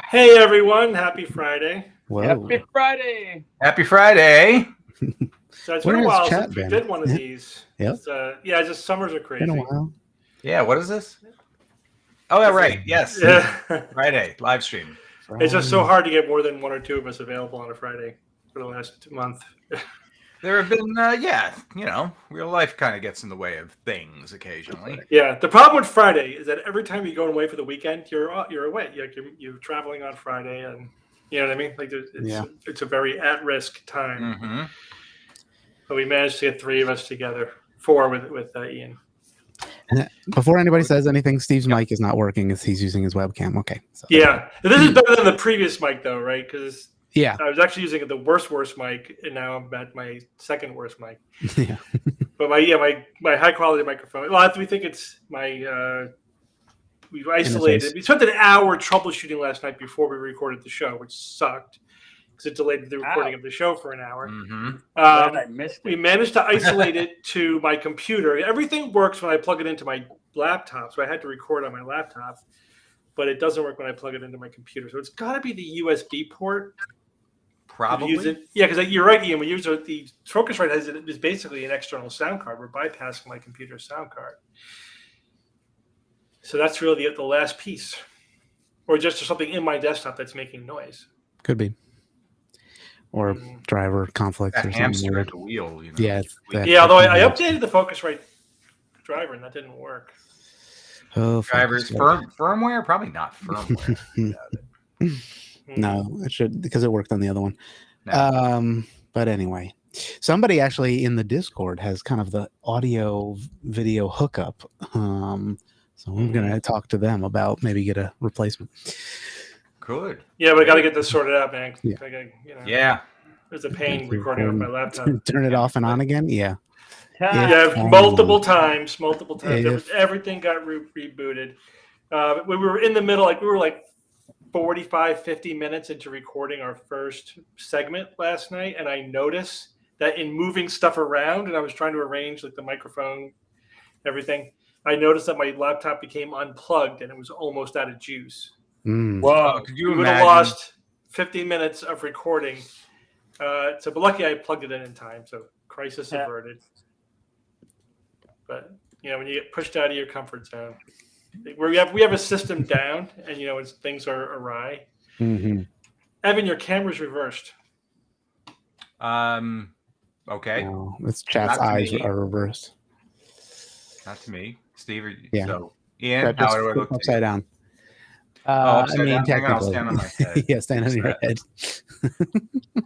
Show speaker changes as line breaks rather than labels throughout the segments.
Hey everyone, happy Friday.
Whoa.
Happy Friday.
Happy Friday.
So it's been a while since we did one of these.
Yep.
Yeah, just summers are crazy.
Been a while.
Yeah, what is this? Oh, yeah, right. Yes.
Yeah.
Friday, live stream.
It's just so hard to get more than one or two of us available on a Friday for the last month.
There have been, real life kind of gets in the way of things occasionally.
Yeah, the problem with Friday is that every time you go away for the weekend, you're away. You're traveling on Friday, and you know what I mean. Like it's a very at-risk time.
Mm-hmm.
But we managed to get three of us together, four with Ian.
And before anybody says anything, Steve's mic is not working as he's using his webcam. Okay. So.
Yeah, this is better than the previous mic, though, right? Because I was actually using the worst mic, and now I'm at my second worst mic.
Yeah.
But my high quality microphone. Well, we think it's my. We've isolated. We spent an hour troubleshooting last night before we recorded the show, which sucked because it delayed the recording of the show for an hour.
Mm-hmm.
I missed it.
We managed to isolate it to my computer. Everything works when I plug it into my laptop, so I had to record on my laptop, but it doesn't work when I plug it into my computer. So it's got to be the USB port.
Probably.
Yeah, because you're right, Ian. We use the Focusrite is basically an external sound card. We're bypassing my computer sound card. So that's really the last piece. Or just something in my desktop that's making noise.
Could be. Or driver conflicts or something.
Hamster at the wheel.
Yeah.
Although I updated the Focusrite driver and that didn't work.
Oh,
drivers firmware? Probably not firmware.
No, it should, because it worked on the other one.
No.
But anyway, somebody actually in the Discord has kind of the audio video hookup. So I'm going to talk to them about maybe get a replacement.
Good.
Yeah, but I got to get this sorted out, man.
Yeah.
There's a pain recording on my laptop.
Turn it off and on again? Yeah.
Multiple times. Everything got rebooted. We were in the middle, we were 45, 50 minutes into recording our first segment last night, and I noticed that in moving stuff around, and I was trying to arrange the microphone, everything, I noticed that my laptop became unplugged and it was almost out of juice.
Wow. Could you
we would have lost 50 minutes of recording. But lucky I plugged it in time, so crisis averted. But when you get pushed out of your comfort zone, we have a system down, and when things are awry.
Mm-hmm.
Evan, your camera's reversed.
Okay.
No, it's chat's eyes are reversed.
Not to me, Steve.
Yeah.
So Ian,
how do I look upside down?
upside down? Hang on, I'll
technically.
stand on my head.
Yeah, stand on
What's
your
that?
head.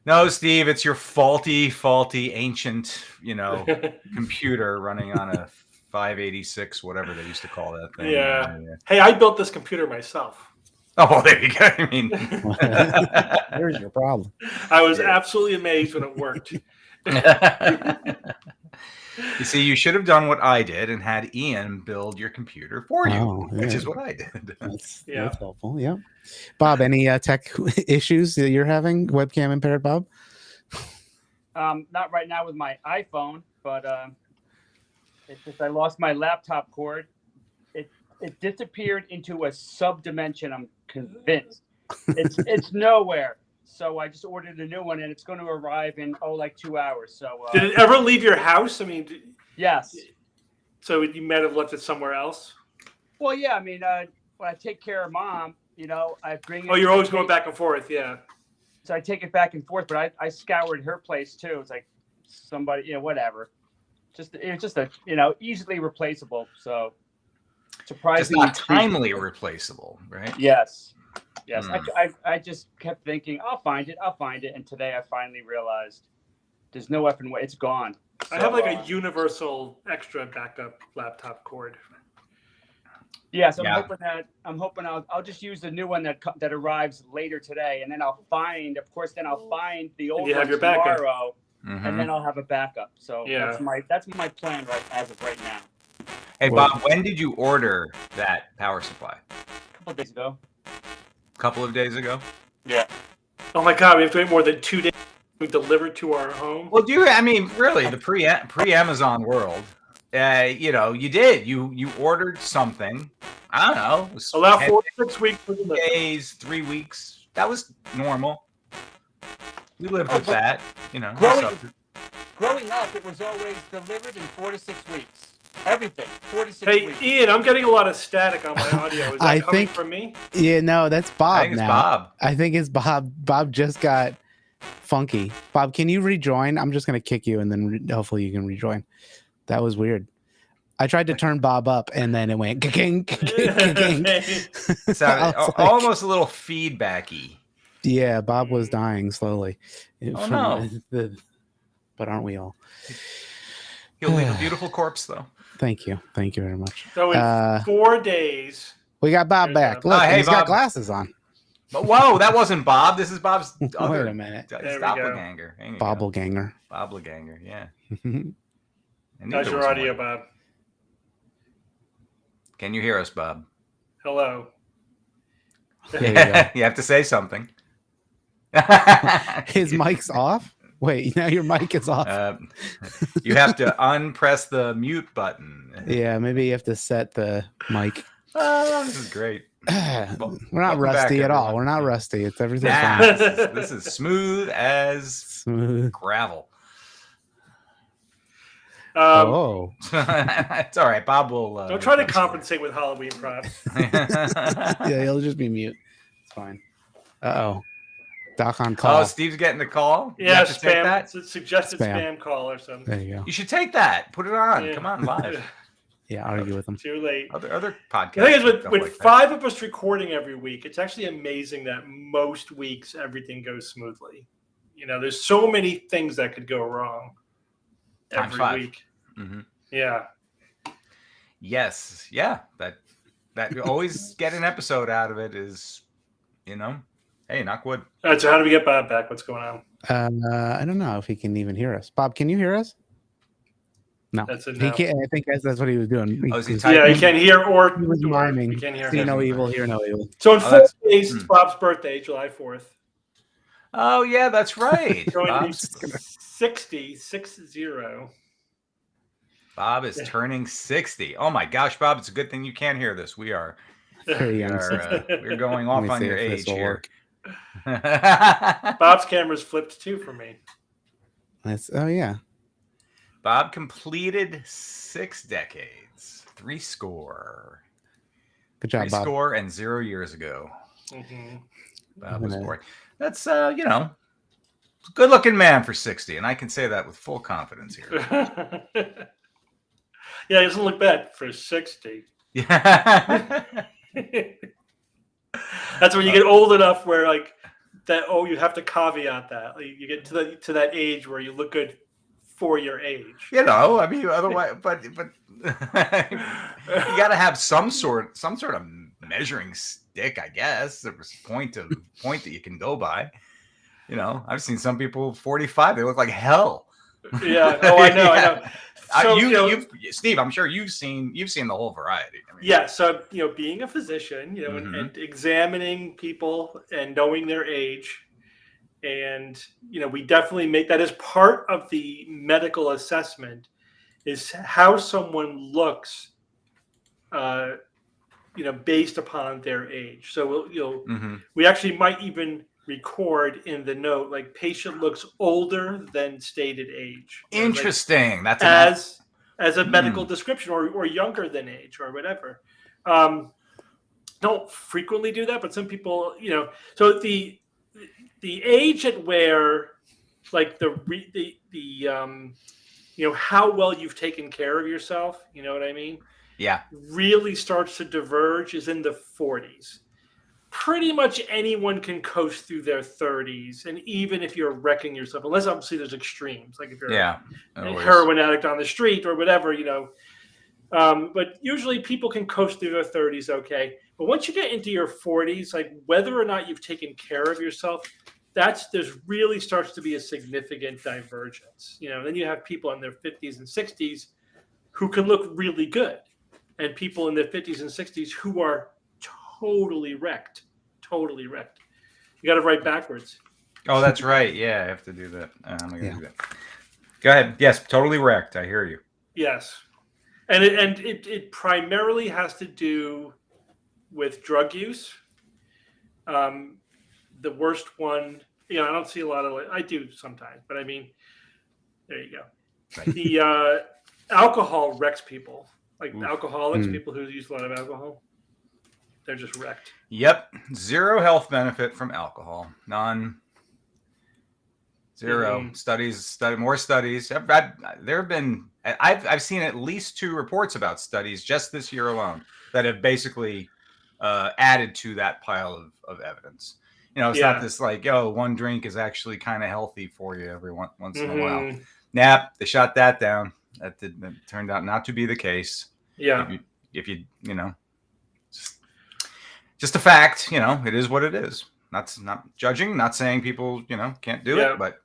No, Steve, it's your faulty ancient, computer running on a 586, whatever they used to call that thing.
Yeah. Hey, I built this computer myself.
Oh, well, there you go. I mean,
There's your problem.
I was absolutely amazed when it worked.
You see, you should have done what I did and had Ian build your computer for you, which is what I did.
That's helpful. Yeah. Bob, any tech issues that you're having? Webcam impaired, Bob?
Not right now with my iPhone, but it's just I lost my laptop cord. It disappeared into a sub-dimension. I'm convinced it's nowhere. So I just ordered a new one, and it's going to arrive in like 2 hours. So
did it ever leave your house? I mean,
yes.
So you might have left it somewhere else.
Well, yeah. I mean, when I take care of Mom, I bring it.
Oh, you're always going back and forth, yeah.
So I take it back and forth, but I scoured her place too. It's like somebody, whatever. It's just a easily replaceable. So surprisingly,
it's not timely replaceable, right?
Yes. I just kept thinking I'll find it, and today I finally realized there's no effing way. It's gone. So,
I have like a universal extra backup laptop cord.
Yes, I'm hoping I'll just use the new one that arrives later today, and then I'll find the old one tomorrow, and then I'll have a backup. So that's my plan as of right now.
Hey Bob, when did you order that power supply?
A couple of days ago.
Couple of days ago?
Yeah.
Oh my God, we have to wait more than 2 days to be delivered to our home.
Well, really, the pre-Amazon world, you did. You ordered something. I don't know.
Allow 4 to 6 weeks.
days, 3 weeks. That was normal. We lived with that,
Growing up, it was always delivered in 4 to 6 weeks. Everything, 4 to 6 weeks.
Hey, Ian, I'm getting a lot of static on my audio. Is that coming from me?
Yeah, no, that's Bob.
I think it's Bob.
I think it's Bob. Bob just got funky. Bob, can you rejoin? I'm just going to kick you, and then hopefully you can rejoin. That was weird. I tried to turn Bob up, and then it went ging.
Sounded almost a little feedbacky.
Yeah, Bob was dying slowly.
No.
But aren't we all?
He'll leave a beautiful corpse, though.
Thank you very much.
So in 4 days,
we got Bob back. Look,
hey,
he's
Bob.
got glasses on.
But whoa, that wasn't Bob. This is Bob's other.
Wait a minute.
Doppelganger.
Bobbleganger.
Bobbleganger, yeah.
How's your audio, Bob?
Can you hear us, Bob?
Hello.
You have to say something.
His mic's off? Wait, now your mic is off.
You have to unpress the mute button.
Yeah, maybe you have to set the mic.
This is great.
We're not rusty at all. We're not rusty. It's everything.
This is smooth as gravel. It's all right. Bob will.
Don't try to compensate with Halloween props.
Yeah, he'll just be mute. It's fine. Uh-oh. Doc on call.
Oh, Steve's getting the call?
Yeah, spam. It's a suggested spam call or something.
There you go.
You should take that. Put it on. Yeah. Come on, live.
Yeah, argue with them.
Too late.
Other podcasts.
The thing is, with 5 of us recording every week, it's actually amazing that most weeks everything goes smoothly. There's so many things that could go wrong every week.
Mm-hmm.
Yeah.
Yes. Yeah. That you always get an episode out of it is, hey, knock wood.
All right. So how do we get Bob back? What's going on?
I don't know if he can even hear us. Bob, can you hear us? No.
That's a
no.
no.
He can't. I think that's what he was doing.
He can't hear or
he was miming.
He can't hear.
See no evil, hear no evil.
So in 4 days, it's Bob's birthday, July 4th.
Oh yeah, that's right.
Going to be 60.
Bob is turning 60. Oh my gosh, Bob! It's a good thing you can't hear this. We're going off on your age here.
Bob's camera's flipped too for me.
Yeah.
Bob completed 6 decades, 3 score.
Good job,
3
Bob.
score and 0 years ago.
Mm-hmm.
Bob was born. That's good looking man for 60, and I can say that with full confidence here.
Yeah, he doesn't look bad for 60.
Yeah.
That's when you get old enough where like that. Oh, you have to caveat that. Like, you get to that age where you look good for your age.
You know, I mean, otherwise, but you got to have some sort of measuring stick, I guess. There's a point that you can go by. You know, I've seen some people 45; they look like hell.
Yeah. Oh, I know.
Yeah.
I know. So
you, Steve, I'm sure you've seen the whole variety. I mean,
yeah. So being a physician, and examining people and knowing their age, and we definitely make that as part of the medical assessment, is how someone looks, based upon their age. So we actually might even record in the note like patient looks older than stated age.
Interesting.
Like, as a medical description, or younger than age, or whatever. Don't frequently do that, but some people, so the age at where, like how well you've taken care of yourself, you know what I mean?
Yeah.
Really starts to diverge is in the 40s. Pretty much anyone can coast through their 30s, and even if you're wrecking yourself, unless obviously there's extremes, like if you're a heroin addict on the street or whatever, but usually people can coast through their 30s okay. But once you get into your 40s, like whether or not you've taken care of yourself, there's really starts to be a significant divergence. Then you have people in their 50s and 60s who can look really good, and people in their 50s and 60s who are totally wrecked. You got to write backwards.
Oh, that's right. Yeah, I have to do that. I'm gonna do that. Go ahead. Yes, totally wrecked. I hear you.
Yes, and it primarily has to do with drug use. The worst one, I don't see a lot of. I do sometimes, but I mean, there you go. Right. The alcohol wrecks people. Like alcoholics, people who use a lot of alcohol. They're just wrecked.
Yep. Zero health benefit from alcohol. None. Zero. More studies. There have been. I've seen at least 2 reports about studies just this year alone that have basically added to that pile of evidence. It's not this like, one drink is actually kind of healthy for you every once in a while. Nah, they shot that down. That turned out not to be the case.
Yeah.
If you just a fact, it is what it is. Not judging, not saying people, can't do it, but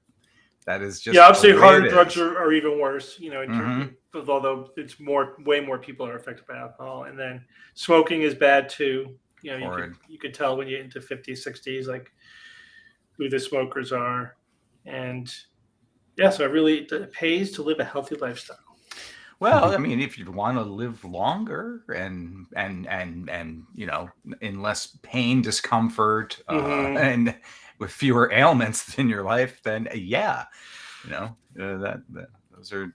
that is just.
Yeah, obviously hard drugs are even worse, although it's way more people are affected by alcohol. And then smoking is bad too. You could tell when you get into 50s, 60s, like who the smokers are. And so it pays to live a healthy lifestyle.
Well, I mean, if you want to live longer and in less pain, discomfort, and with fewer ailments in your life, then those are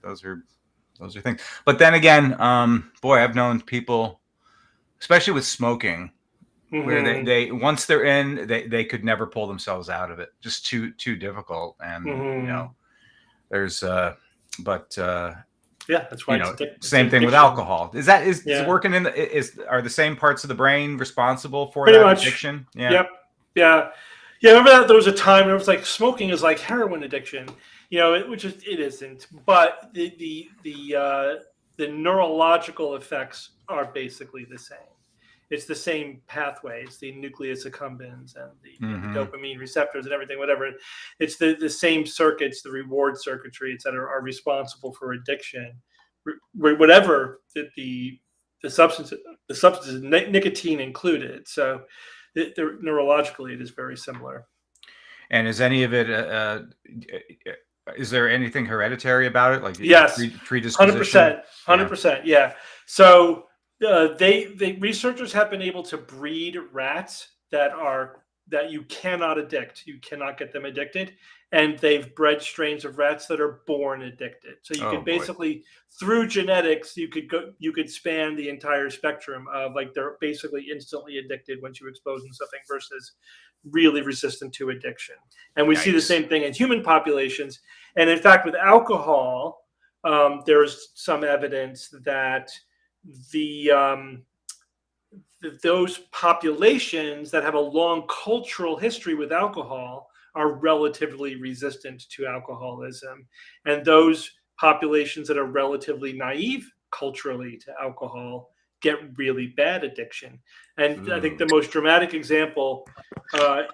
things. But then again, I've known people, especially with smoking, where they once they're in, they could never pull themselves out of it. Just too difficult, and there's that's why same thing with alcohol. Is working are the same parts of the brain responsible for that addiction? Yeah.
Yep. Yeah. Yeah. Remember that there was a time when it was like smoking is like heroin addiction, which it isn't, but the neurological effects are basically the same. It's the same pathway. It's the nucleus accumbens and the dopamine receptors and everything, whatever. It's the same circuits, the reward circuitry, et cetera, are responsible for addiction. Whatever the substance, nicotine included. So neurologically, it is very similar.
And is any of it, is there anything hereditary about it? Like
yes,
predisposition?
100%. Yeah. So researchers have been able to breed rats that you cannot addict. You cannot get them addicted, and they've bred strains of rats that are born addicted. So you could basically, through genetics, you could span the entire spectrum of like they're basically instantly addicted once you expose them to something versus really resistant to addiction. And we see the same thing in human populations. And in fact, with alcohol, there's some evidence that those populations that have a long cultural history with alcohol are relatively resistant to alcoholism, and those populations that are relatively naive culturally to alcohol get really bad addiction. And I think the most dramatic example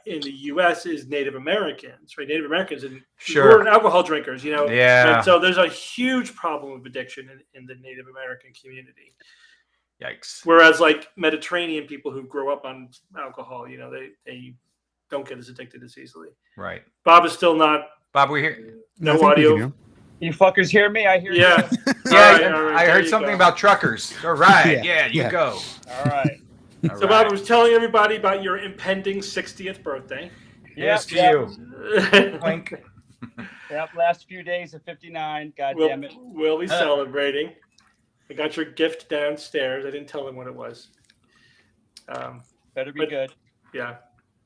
in the U.S. is Native Americans, right? Native Americans and who are alcohol drinkers, you know.
Yeah.
And so there's a huge problem of addiction in the Native American community.
Yikes.
Whereas like Mediterranean people who grow up on alcohol, you know, they don't get as addicted as easily.
Right.
Bob is still not.
Bob, we hear
No audio.
You fuckers hear me? I hear you.
Yeah.
Yeah, I heard
you
something
go.
about truckers. All right. Yeah, you go.
All right.
All
So Bob, I was telling everybody about your impending 60th birthday.
Yes, to you. Wink.
Yep, last few days of 59. God damn it.
We'll be celebrating. I got your gift downstairs. I didn't tell them what it was.
Better be good.
Yeah.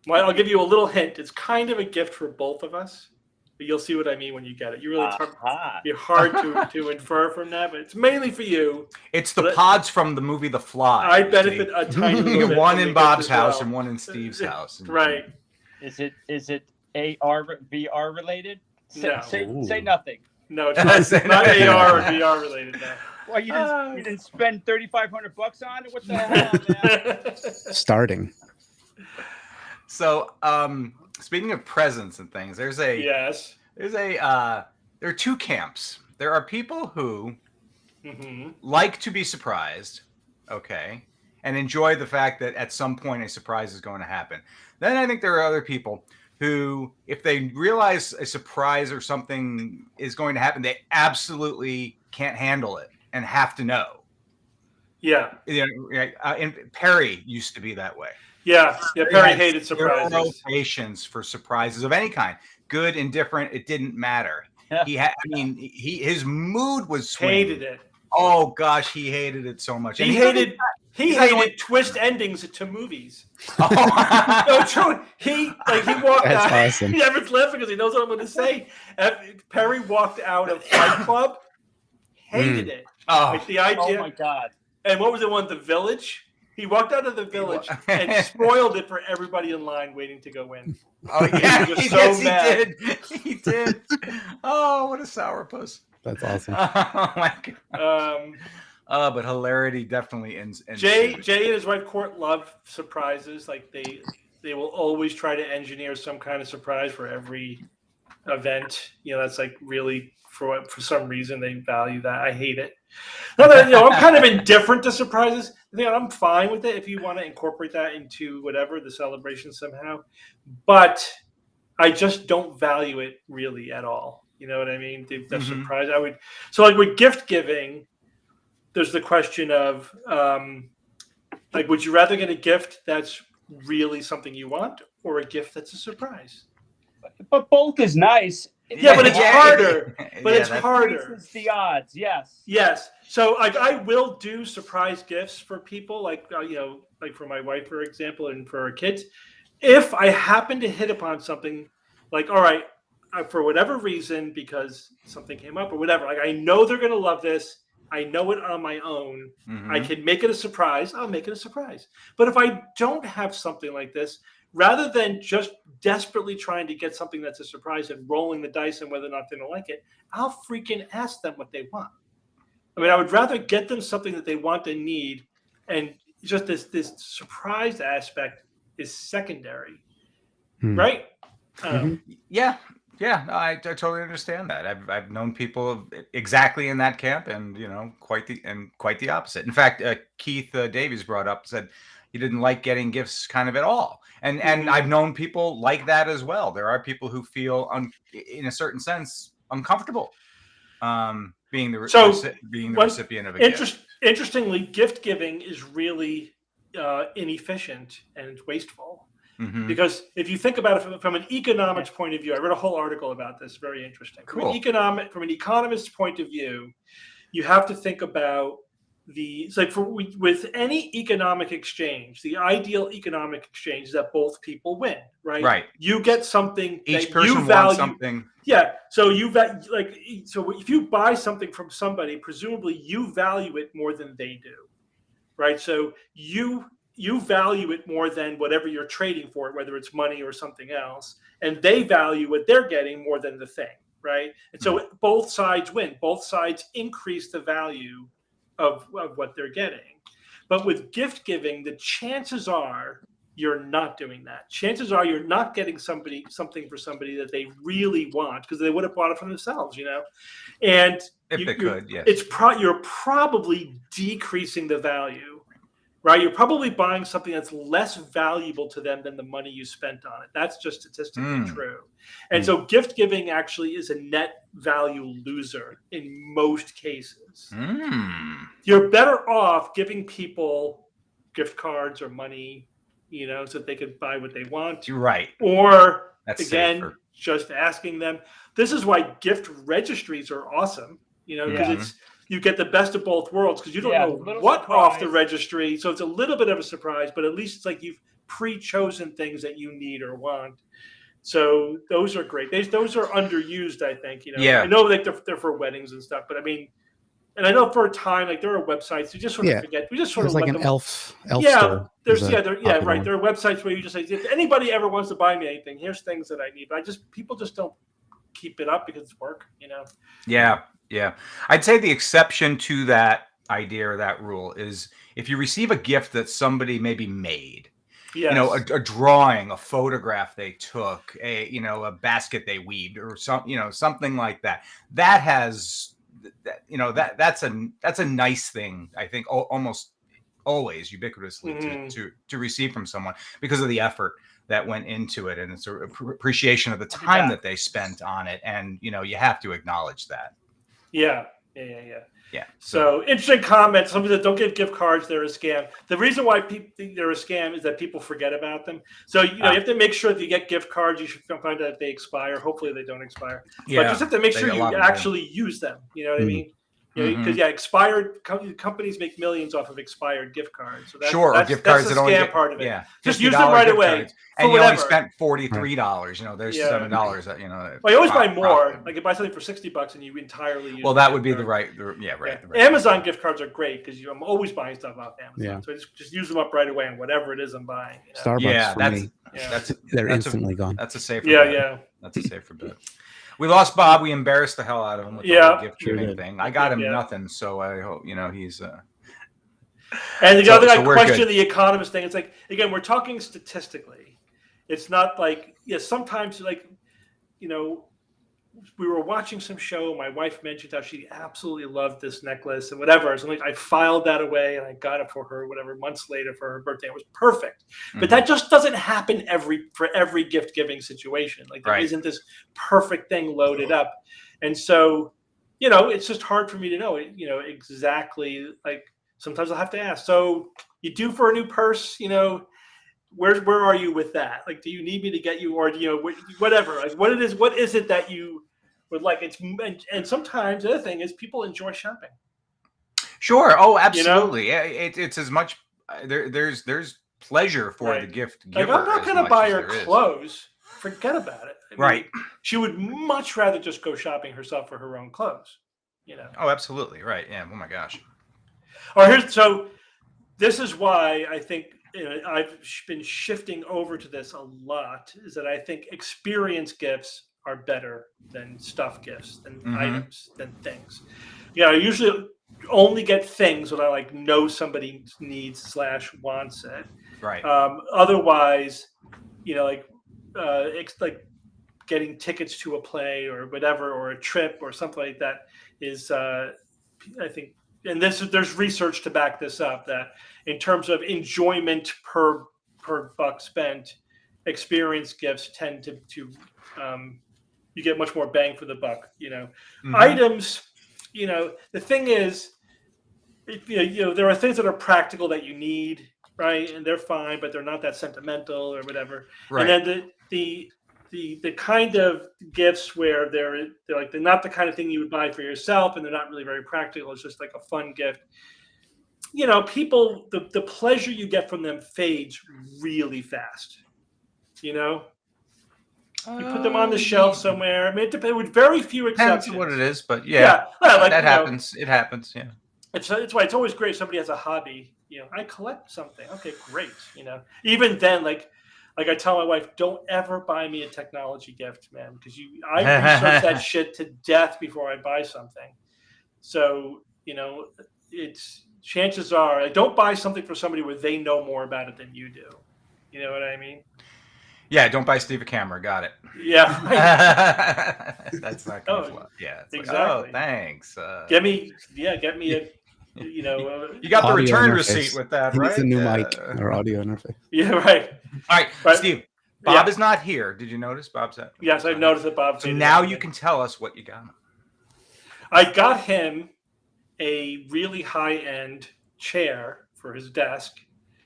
Well, I'll give you a little hint. It's kind of a gift for both of us, but you'll see what I mean when you get it. You really be hard to infer from that, but it's mainly for you.
It's the pods from the movie The Fly.
I benefit a tiny little bit.
One in Bob's house and one in Steve's house.
Right.
Is it AR VR related?
No.
Say nothing.
No, it's not AR or VR related. No.
Well, you didn't spend $3,500 on it. What the hell, man?
Starting.
So, speaking of presents and things, there are two camps. There are people who like to be surprised, okay, and enjoy the fact that at some point a surprise is going to happen. Then I think there are other people who, if they realize a surprise or something is going to happen, they absolutely can't handle it and have to know.
Yeah.
You know, and Perry used to be that way.
Yeah. Perry hated surprises.
No patience for surprises of any kind, good, indifferent. It didn't matter. He had. I mean, his mood was swinging.
Hated it.
Oh gosh, he hated it so much.
He hated twist endings to movies.
Oh.
No, true. He walked out.
That's awesome.
Everyone's laughing because he knows what I'm going to say. Perry walked out of Fight Club. Hated it.
Oh.
Like the idea.
Oh my God.
And what was the one? The Village. He walked out of the Village and spoiled it for everybody in line waiting to go in.
Oh yeah,
he was so mad.
He did. Oh, what a sourpuss.
That's awesome.
Oh my God. But hilarity definitely ends.
Jay and his wife Court love surprises. Like they will always try to engineer some kind of surprise for every event. You know, that's like really for some reason they value that. I hate it. I'm kind of indifferent to surprises. I'm fine with it if you want to incorporate that into whatever the celebration somehow, but I just don't value it really at all. You know what I mean? The surprise. So like with gift giving, there's the question of like, would you rather get a gift that's really something you want or a gift that's a surprise?
But both is nice.
Yeah, but it's harder. But it's harder.
It's the odds. Yes.
Yes. So I will do surprise gifts for people, like like for my wife, for example, and for our kids. If I happen to hit upon something, like, all right, for whatever reason, because something came up or whatever, like I know they're going to love this. I know it on my own. I can make it a surprise. I'll make it a surprise. But if I don't have something like this, rather than just desperately trying to get something that's a surprise and rolling the dice on whether or not they're going to like it, I'll freaking ask them what they want. I mean, I would rather get them something that they want and need, and just this surprise aspect is secondary, right?
Yeah, I totally understand that. I've known people exactly in that camp, and quite the opposite. In fact, Keith Davies brought up, said he didn't like getting gifts kind of at all, and I've known people like that as well. There are people who feel in a certain sense uncomfortable being the recipient of a gift.
Interestingly, gift giving is really inefficient and wasteful. Because if you think about it from an economics point of view, I read a whole article about this. Very interesting.
Cool.
From an economist's point of view, you have to think about with any economic exchange, the ideal economic exchange is that both people win, right?
Right.
You get something
Each
that
person
you value.
wants something.
Yeah. So so if you buy something from somebody, presumably you value it more than they do, right? So you you value it more than whatever you're trading for it, whether it's money or something else, and they value what they're getting more than the thing, right? And so both sides win. Both sides increase the value of what they're getting. But with gift giving, the chances are you're not doing that. Chances are you're not getting something for somebody that they really want, because they would have bought it for themselves, And
if they could, yes.
You're probably decreasing the value, right? You're probably buying something that's less valuable to them than the money you spent on it. That's just statistically true. And so gift giving actually is a net value loser in most cases. You're better off giving people gift cards or money, so that they could buy what they want.
You're right.
Or
that's
again,
safer.
Just asking them. This is why gift registries are awesome, because you get the best of both worlds, because you don't know what surprise off the registry. So it's a little bit of a surprise, but at least it's like you've pre-chosen things that you need or want. So those are great. Those are underused, I think. I know like they're for weddings and stuff, but I mean, and I know for a time, like there are websites you just sort of forget. We just sort of
like
let
an
them,
elf
store. There's
right.
One. There are websites where you just say, if anybody ever wants to buy me anything, here's things that I need. But people just don't keep it up because it's work,
Yeah. I'd say the exception to that idea or that rule is if you receive a gift that somebody maybe made.
Yes.
A drawing, a photograph they took, a basket they weaved, or something like that. That has, that's a nice thing. I think almost always ubiquitously to receive from someone because of the effort that went into it, and it's an appreciation of the time that they spent on it, and you have to acknowledge that.
Yeah.
So
interesting comment. Somebody that don't give gift cards, they're a scam. The reason why people think they're a scam is that people forget about them. So you have to make sure that you get gift cards. You should find out if they expire. Hopefully they don't expire. But you just have to make sure you actually use them. You know what I mean? Because expired companies make millions off of expired gift cards. So that's,
or gift cards
that's
that
the
only
scam part of it.
Yeah,
just use them right away.
And you only spent $43. There's $7.
Well, you always buy more. Profit. Like you buy something for $60 and you entirely use.
Well, that would be the right.
Amazon gift cards are great because I'm always buying stuff off Amazon.
Yeah.
So I just use them up right away on whatever it is I'm buying.
Starbucks they're instantly gone.
That's a safer.
bet.
That's a safer bet. We lost Bob. We embarrassed the hell out of him with the whole gift giving thing. I got him nothing, so I hope he's.
And the other question, the economist thing. It's like again, we're talking statistically. It's not like sometimes like we were watching some show. My wife mentioned how she absolutely loved this necklace and whatever. So I filed that away and I got it for her, whatever, months later for her birthday. It was perfect. But that just doesn't happen for every gift giving situation. Like there isn't this perfect thing loaded up. And so, it's just hard for me to know, exactly. Like sometimes I'll have to ask. So you due for a new purse, where are you with that? Like, do you need me to get you, or whatever? Like, what is it that you would like? And sometimes the other thing is people enjoy shopping.
Sure. Oh, absolutely. It's as much. There's pleasure for the gift giver.
Like, I'm not going to buy her clothes. Forget about it. I mean, she would much rather just go shopping herself for her own clothes.
Oh, absolutely. Right. Yeah. Oh my gosh.
This is why I think. I've been shifting over to this a lot, is that I think experience gifts are better than stuff gifts, than items, than things. I usually only get things when I know somebody needs / wants it.
Right.
Otherwise, it's like getting tickets to a play or whatever, or a trip or something like that is, I think, and there's research to back this up, that in terms of enjoyment per buck spent, experience gifts tend to you get much more bang for the buck. Items, the thing is, there are things that are practical that you need, right, and they're fine, but they're not that sentimental or whatever.
Right.
And then the kind of gifts where they're not the kind of thing you would buy for yourself, and they're not really very practical. It's just like a fun gift. People, the pleasure you get from them fades really fast. You put them on the shelf somewhere. I mean, it depends, with very few exceptions.
Depends what it is, but
that happens.
It happens. Yeah.
It's why it's always great if somebody has a hobby I collect something. Okay, great. Even then, like I tell my wife, don't ever buy me a technology gift, man, because I research that shit to death before I buy something. So, it's chances are don't buy something for somebody where they know more about it than you do. You know what I mean?
Yeah, don't buy Steve a camera. Got it.
Yeah.
That's not going to fly. Yeah, it's
exactly.
Like, thanks.
Get me a,
you got the return receipt with that, right?
It's a new mic or audio interface.
Yeah, right.
All right,
But,
Steve. Bob is not here. Did you notice Bob's at?
Yes, I've noticed that Bob.
So now you can tell us what you got.
I got him a really high-end chair for his desk.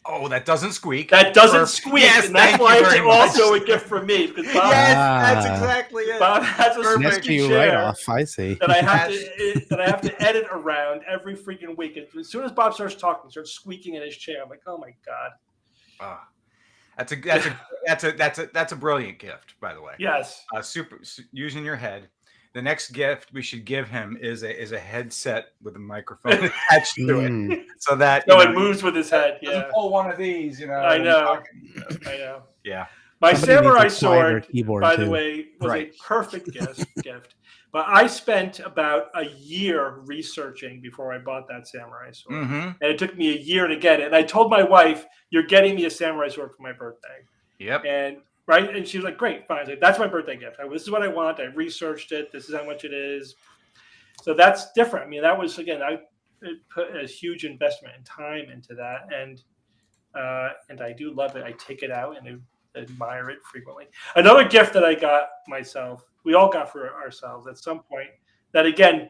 Oh, that doesn't squeak.
That doesn't squeak,
yes,
and that's why it's also a gift from me. Because Bob,
that's exactly it.
Bob has a
Next to you
chair
right off. I see.
that I have to edit around every freaking week. And as soon as Bob starts talking, starts squeaking in his chair, I'm like, oh my god.
That's a brilliant gift, by the way.
Yes.
Super using your head. The next gift we should give him is a headset with a microphone attached to it, so that
it moves with his head. Yeah,
pull one of these.
I know.
Yeah.
My
Somebody
samurai
needs a quieter
sword,
keyboard,
by
too.
the way, was a perfect gift. But I spent about a year researching before I bought that samurai sword, and it took me a year to get it. And I told my wife, "You're getting me a samurai sword for my birthday."
Yep.
And she was like, great, fine. I was like, that's my birthday gift. This is what I want. I researched it. This is how much it is. So that's different. I mean, that was, again, I put a huge investment and time into that. And I do love it. I take it out and admire it frequently. Another gift that I got myself, we all got for ourselves at some point, that again,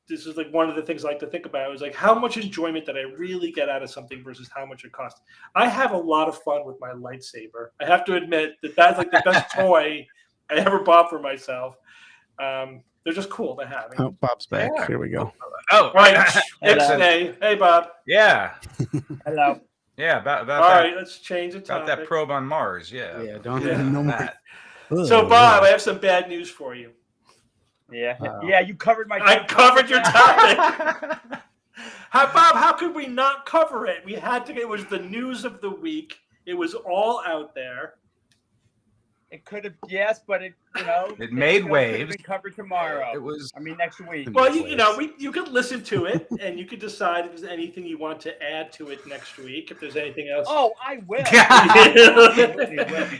this is like one of the things I like to think about. It was like, how much enjoyment did I really get out of something versus how much it cost? I have a lot of fun with my lightsaber. I have to admit that's like the best toy I ever bought for myself. They're just cool to have.
Oh, Bob's back. Here we go.
Oh,
right. Hey, Bob.
Yeah.
Hello.
Yeah, about
all
that.
Right, let's change the topic.
About that probe on Mars. Yeah.
Yeah, don't no more.
So, Bob, I have some bad news for you.
Yeah, you covered my
topic. I covered your topic. Bob, how could we not cover it? We had to. It was the news of the week. It was all out there.
It could have, yes, but it
made waves.
Could be covered tomorrow.
It was.
I mean, next week.
Well, you could listen to it, and you could decide if there's anything you want to add to it next week. If there's anything else.
Oh, I will.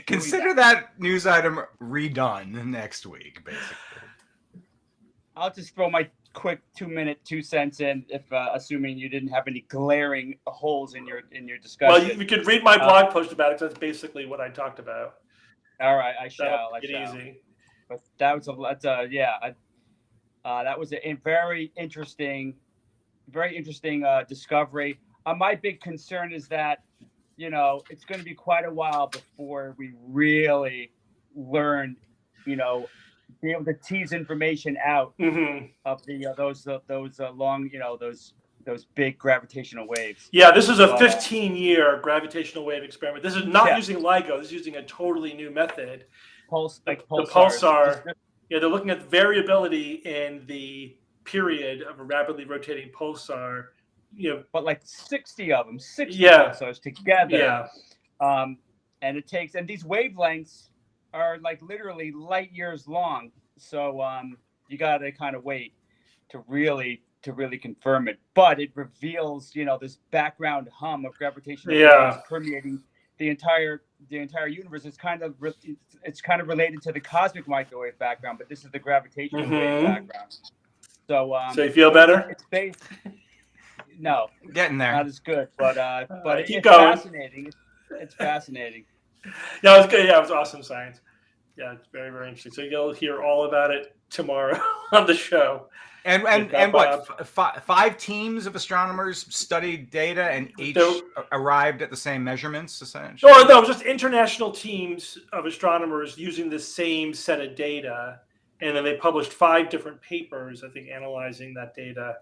Consider that news item redone next week, basically.
I'll just throw my quick 2-minute 2 cents in, if assuming you didn't have any glaring holes in your discussion.
Well, you could read my blog post about it. Because that's basically what I talked about.
All right, I shall.
Easy.
But that was that was a very interesting discovery. My big concern is that it's going to be quite a while before we really learn, be able to tease information out of those long, those big gravitational waves.
Yeah, this is a 15-year gravitational wave experiment. This is not using LIGO. This is using a totally new method.
The
pulsar. Yeah, they're looking at variability in the period of a rapidly rotating pulsar.
But like 60 of them, 60 pulsars together.
Yeah.
And these wavelengths are like literally light years long. So you got to kind of wait to really confirm it. But it reveals, this background hum of gravitational waves permeating the entire universe. It's kind of related to the cosmic microwave background, but this is the gravitational wave background. So
you feel better?
It's based. No,
getting there.
Not as good, but
keep going.
Fascinating. It's fascinating.
Yeah, it was good. Yeah, it was awesome science. Yeah, it's very, very interesting. So you'll hear all about it tomorrow on the show.
And what? 5 teams of astronomers studied data, and each arrived at the same measurements, essentially.
No, it was just international teams of astronomers using the same set of data, and then they published 5 different papers, I think, analyzing that data.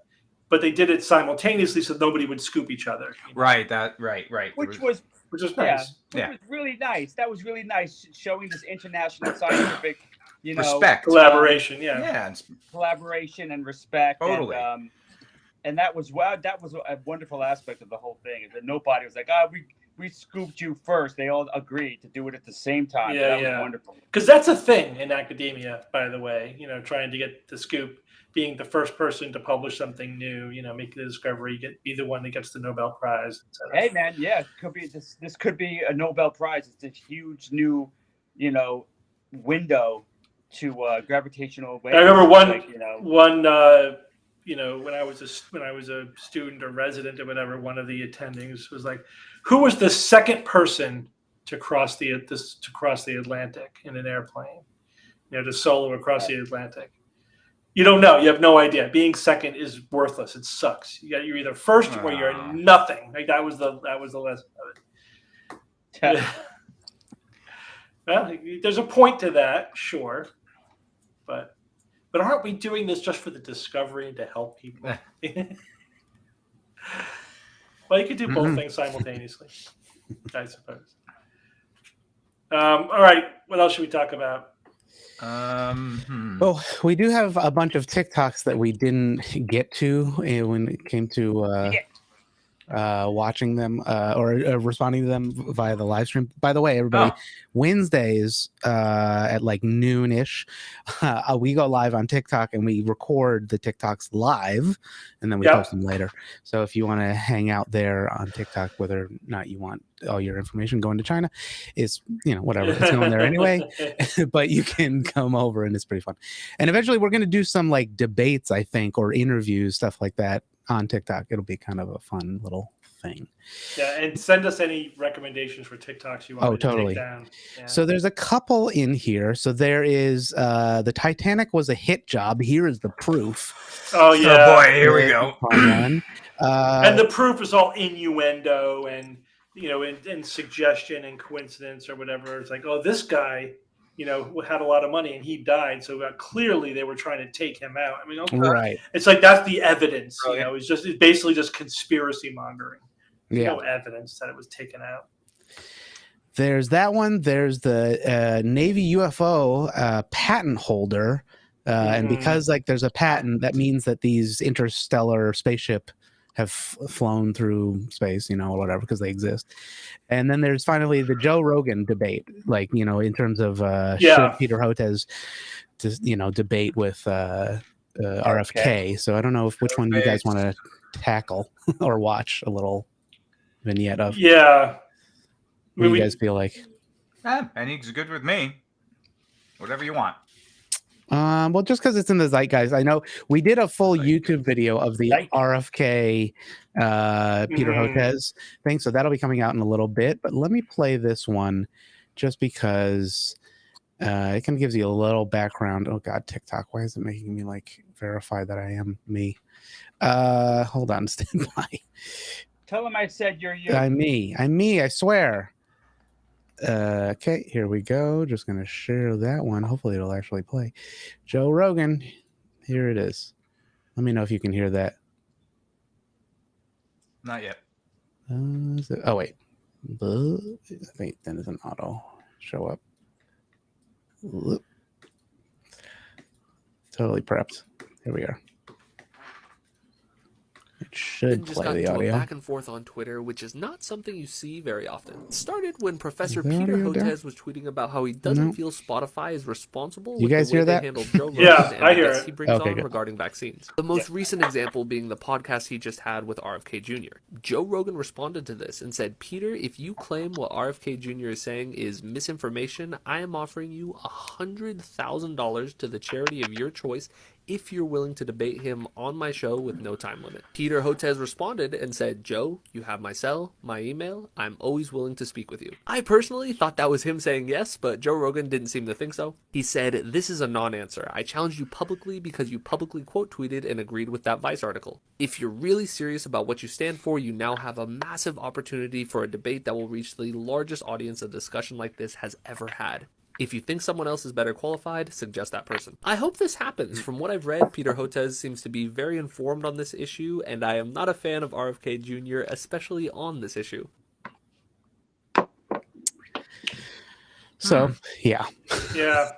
But they did it simultaneously, so nobody would scoop each other.
Right. Right.
Which was nice.
Which was really nice. That was really nice, showing this international scientific,
respect,
collaboration.
Collaboration and respect.
Totally.
And that was a wonderful aspect of the whole thing, is that nobody was like, we scooped you first. They all agreed to do it at the same time.
Yeah,
that was wonderful.
Because that's a thing in academia, by the way. Trying to get the scoop, being the first person to publish something new. Make the discovery, be the one that gets the Nobel Prize.
Hey, man, yeah, could be this. This could be a Nobel Prize. It's this huge new, window to gravitational waves.
I remember when I was a student or resident or whatever, one of the attendings was like, "Who was the second person to cross the Atlantic in an airplane? To solo across the Atlantic." You don't know. You have no idea. Being second is worthless. It sucks. You're either first or you're nothing. Like that was the lesson of it. Well, there's a point to that, sure, but aren't we doing this just for the discovery and to help people? Well, you could do both things simultaneously, I suppose. All right, what else should we talk about?
Well, we do have a bunch of TikToks that we didn't get to when it came to watching them or responding to them via the live stream. By the way, everybody, Wednesdays at like noonish, we go live on TikTok and we record the TikToks live and then we post them later. So if you want to hang out there on TikTok, whether or not you want all your information going to China, is whatever, it's going there anyway. But you can come over and it's pretty fun. And eventually we're going to do some like debates, I think, or interviews, stuff like that on TikTok. It'll be kind of a fun little thing.
Yeah, and send us any recommendations for TikToks you want to take down. Yeah.
So there's a couple in here. So there is the Titanic was a hit job. Here is the proof.
Oh yeah.
Oh boy, here we go.
And
the proof is all innuendo and and suggestion and coincidence or whatever. It's like, oh, this guy had a lot of money and he died. So clearly they were trying to take him out. I mean, okay.
Right.
It's like, that's the evidence, it's basically just conspiracy mongering. No evidence that it was taken out.
There's that one. There's the Navy UFO patent holder. And because there's a patent, that means that these interstellar spaceship have flown through space, or whatever, because they exist. And then there's finally the Joe Rogan debate, in terms of should Peter Hotez debate with RFK. So I don't know which one you guys want to tackle or watch a little vignette of.
Yeah.
What do you guys feel like?
Anything's good with me. Whatever you want.
Well, just because it's in the zeitgeist, I know we did a full YouTube video of the RFK Peter Hotez thing, so that'll be coming out in a little bit. But let me play this one just because it kind of gives you a little background. Oh God, TikTok! Why is it making me verify that I am me? Hold on, stand by.
Tell him I said you're you.
I'm me. I swear. Okay, here we go. Just gonna share that one. Hopefully it'll actually play. Joe Rogan, here it is. Let me know if you can hear that.
Not yet.
Oh wait, I think then it's an auto show up. Whoop. Totally prepped. Here we are. It should play the audio.
Back and forth on Twitter, which is not something you see very often. It started when Professor Peter Hotez was tweeting about how he doesn't feel Spotify is responsible with the way they handle Joe Rogan and the guests he brings on regarding vaccines. The most recent example being the podcast he just had with RFK Jr. Joe Rogan responded to this and said, "Peter, if you claim what RFK Jr. is saying is misinformation, I am offering you $100,000 to the charity of your choice if you're willing to debate him on my show with no time limit." Peter Hotez responded and said, "Joe, you have my cell, my email. I'm always willing to speak with you." I personally thought that was him saying yes, but Joe Rogan didn't seem to think so. He said, "This is a non-answer. I challenged you publicly because you publicly quote tweeted and agreed with that Vice article. If you're really serious about what you stand for, you now have a massive opportunity for a debate that will reach the largest audience a discussion like this has ever had. If you think someone else is better qualified, suggest that person." I hope this happens. From what I've read, Peter Hotez seems to be very informed on this issue, and I am not a fan of RFK Jr., especially on this issue.
So, yeah.
Yeah.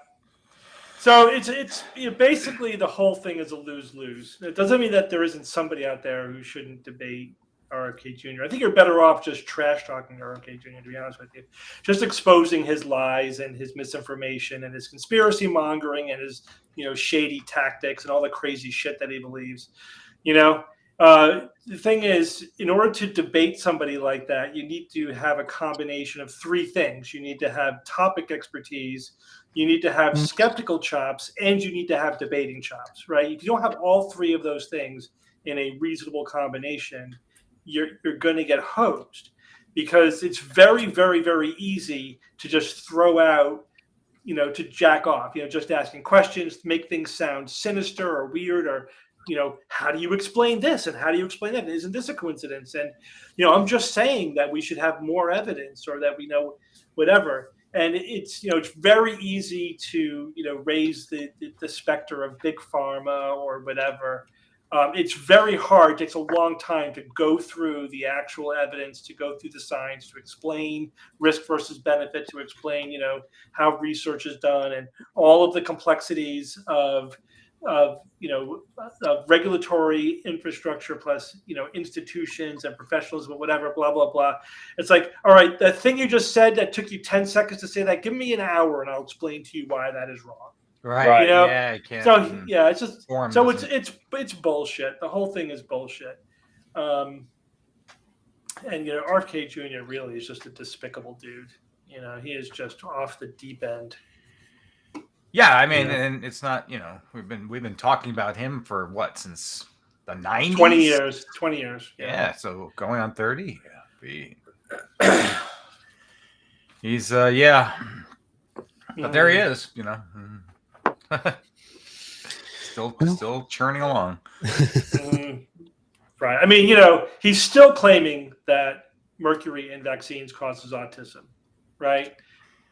So it's basically the whole thing is a lose-lose. It doesn't mean that there isn't somebody out there who shouldn't debate RFK Jr. I think you're better off just trash talking RFK Jr. To be honest with you, just exposing his lies and his misinformation and his conspiracy mongering and his shady tactics and all the crazy shit that he believes. The thing is, in order to debate somebody like that, you need to have a combination of three things. You need to have topic expertise, you need to have skeptical chops, and you need to have debating chops, right? If you don't have all three of those things in a reasonable combination, you're going to get hosed, because it's very, very, very easy to just throw out, to jack off, just asking questions, make things sound sinister or weird, or how do you explain this and how do you explain that? Isn't this a coincidence? And I'm just saying that we should have more evidence, or that we know whatever. And it's it's very easy to raise the specter of big pharma or whatever. It's very hard. It takes a long time to go through the actual evidence, to go through the science, to explain risk versus benefit, to explain how research is done, and all of the complexities of regulatory infrastructure, plus institutions and professionalism, whatever, blah blah blah. It's like, all right, that thing you just said that took you 10 seconds to say that, give me an hour and I'll explain to you why that is wrong.
Right. Yeah, I can't.
So yeah, it's just so it's bullshit. The whole thing is bullshit. And RFK Jr. really is just a despicable dude. He is just off the deep end.
Yeah, I mean, and it's not, we've been talking about him for what, since the 90s?
20 years.
Yeah, so going on 30. Yeah. He's yeah. But there he is, still churning along.
Right. I mean, he's still claiming that mercury in vaccines causes autism, right?